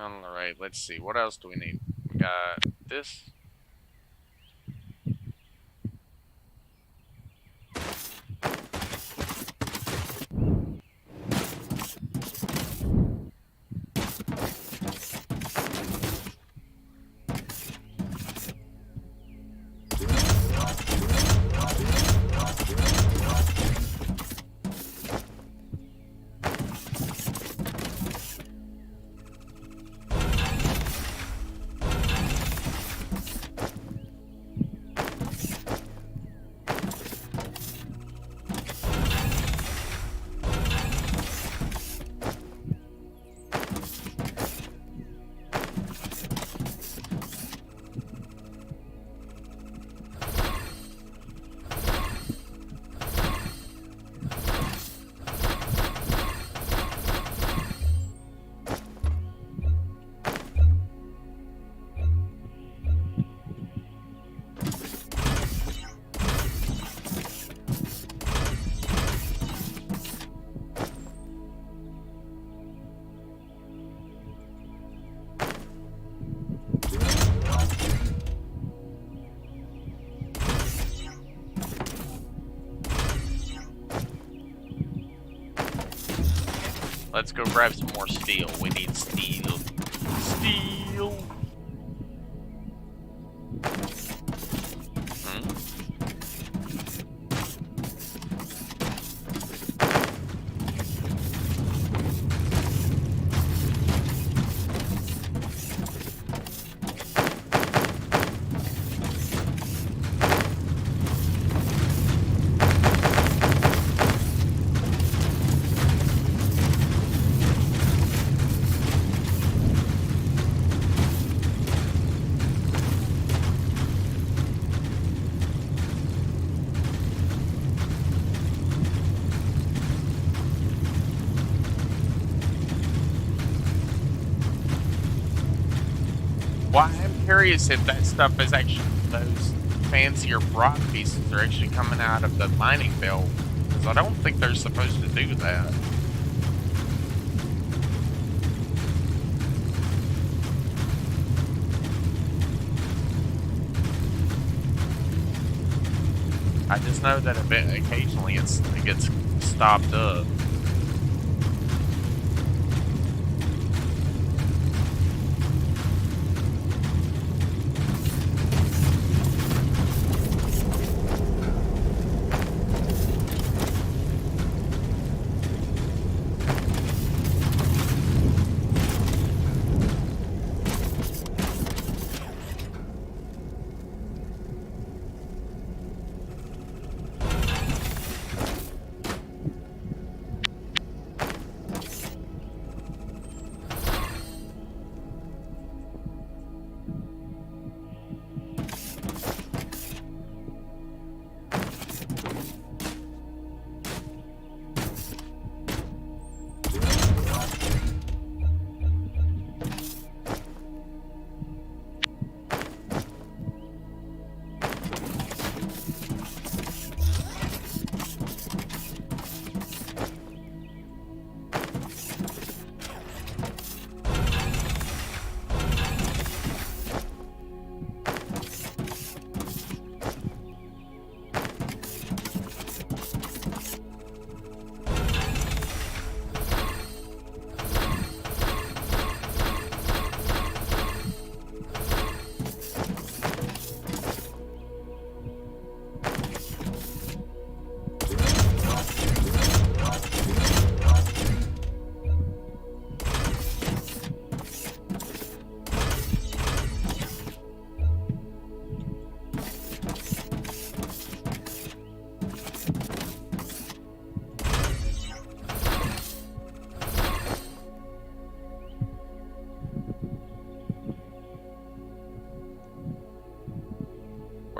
Alright, let's see. What else do we need? We got this. Let's go grab some more steel. We need steel. Steel! Why, I'm curious if that stuff is actually, those fancier rock pieces are actually coming out of the mining belt. Because I don't think they're supposed to do that. I just know that occasionally it gets stopped up.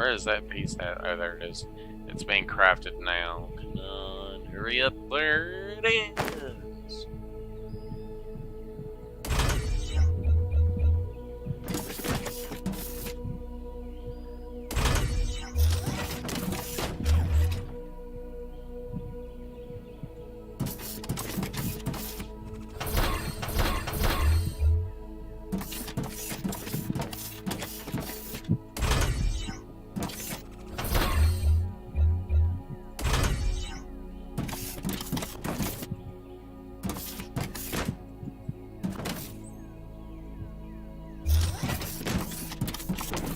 Where is that piece at? Oh, there it is. It's being crafted now. Come on, hurry up. There it is.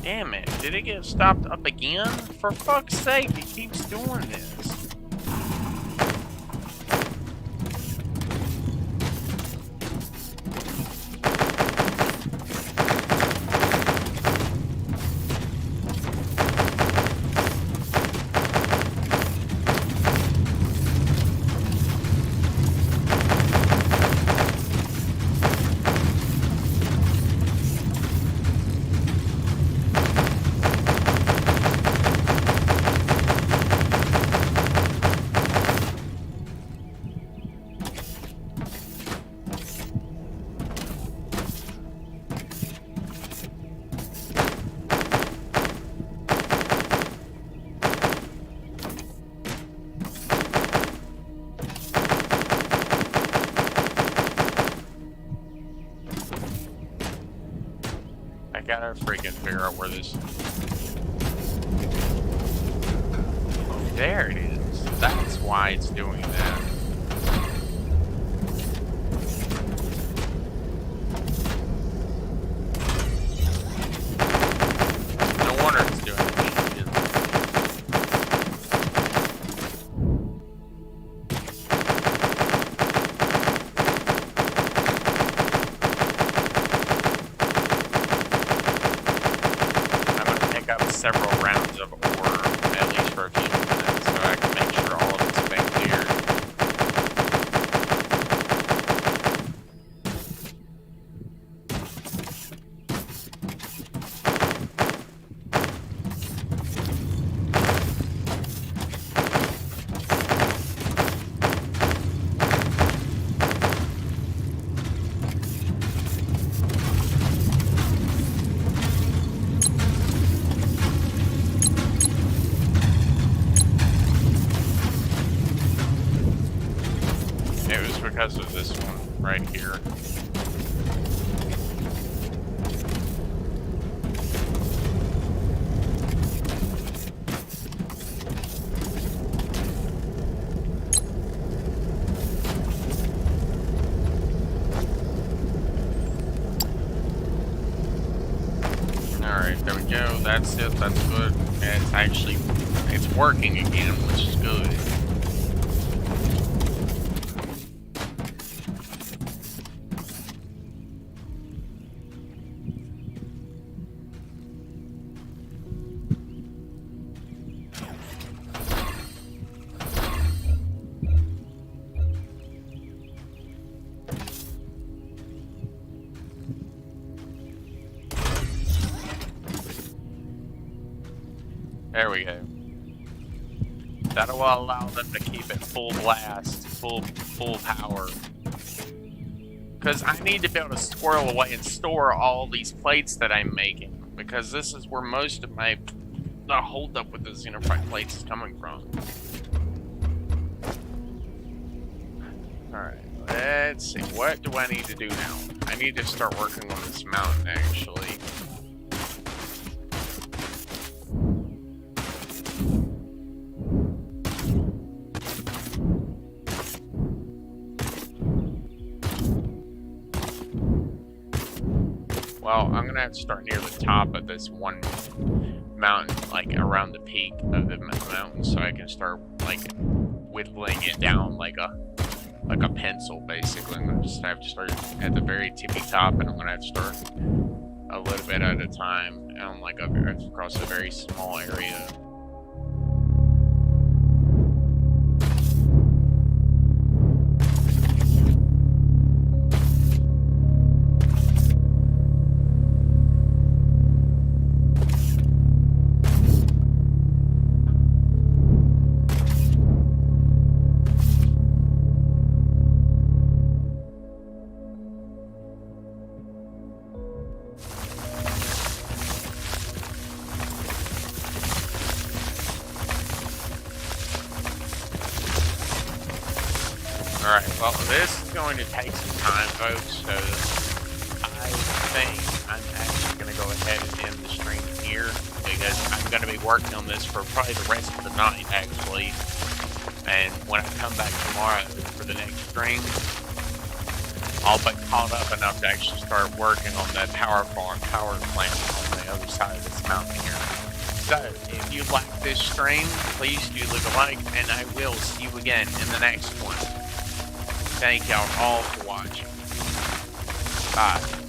Damn it, did it get stopped up again? For fuck's sake, it keeps doing this. I gotta freaking figure out where this... Oh, there it is. That's why it's doing that. No wonder it's doing it. Several rounds of ore, at least for a few minutes, so I can make sure all of it's been cleared. Because of this one right here. Alright, there we go. That's it. That's good. And it's working again, which is good. There we go. That will allow them to keep it full blast, full power. Because I need to be able to squirrel away and store all these plates that I'm making. Because this is where most of my holdup with the xenophite plates is coming from. Alright, let's see. What do I need to do now? I need to start working on this mountain, actually. Well, I'm gonna have to start near the top of this one mountain, like around the peak of the mountain, so I can start like whittling it down like a pencil, basically. I'm gonna just have to start at the very tippy top, and I'm gonna have to start a little bit at a time, and like across a very small area. going to take some time, folks, so I think I'm actually going to go ahead and end the stream here, because I'm going to be working on this for probably the rest of the night, actually. And when I come back tomorrow for the next stream, I'll be caught up enough to actually start working on that power plant on the other side of this mountain here. So, if you like this stream, please do leave a like, and I will see you again in the next one. Thank y'all all for watching. Bye.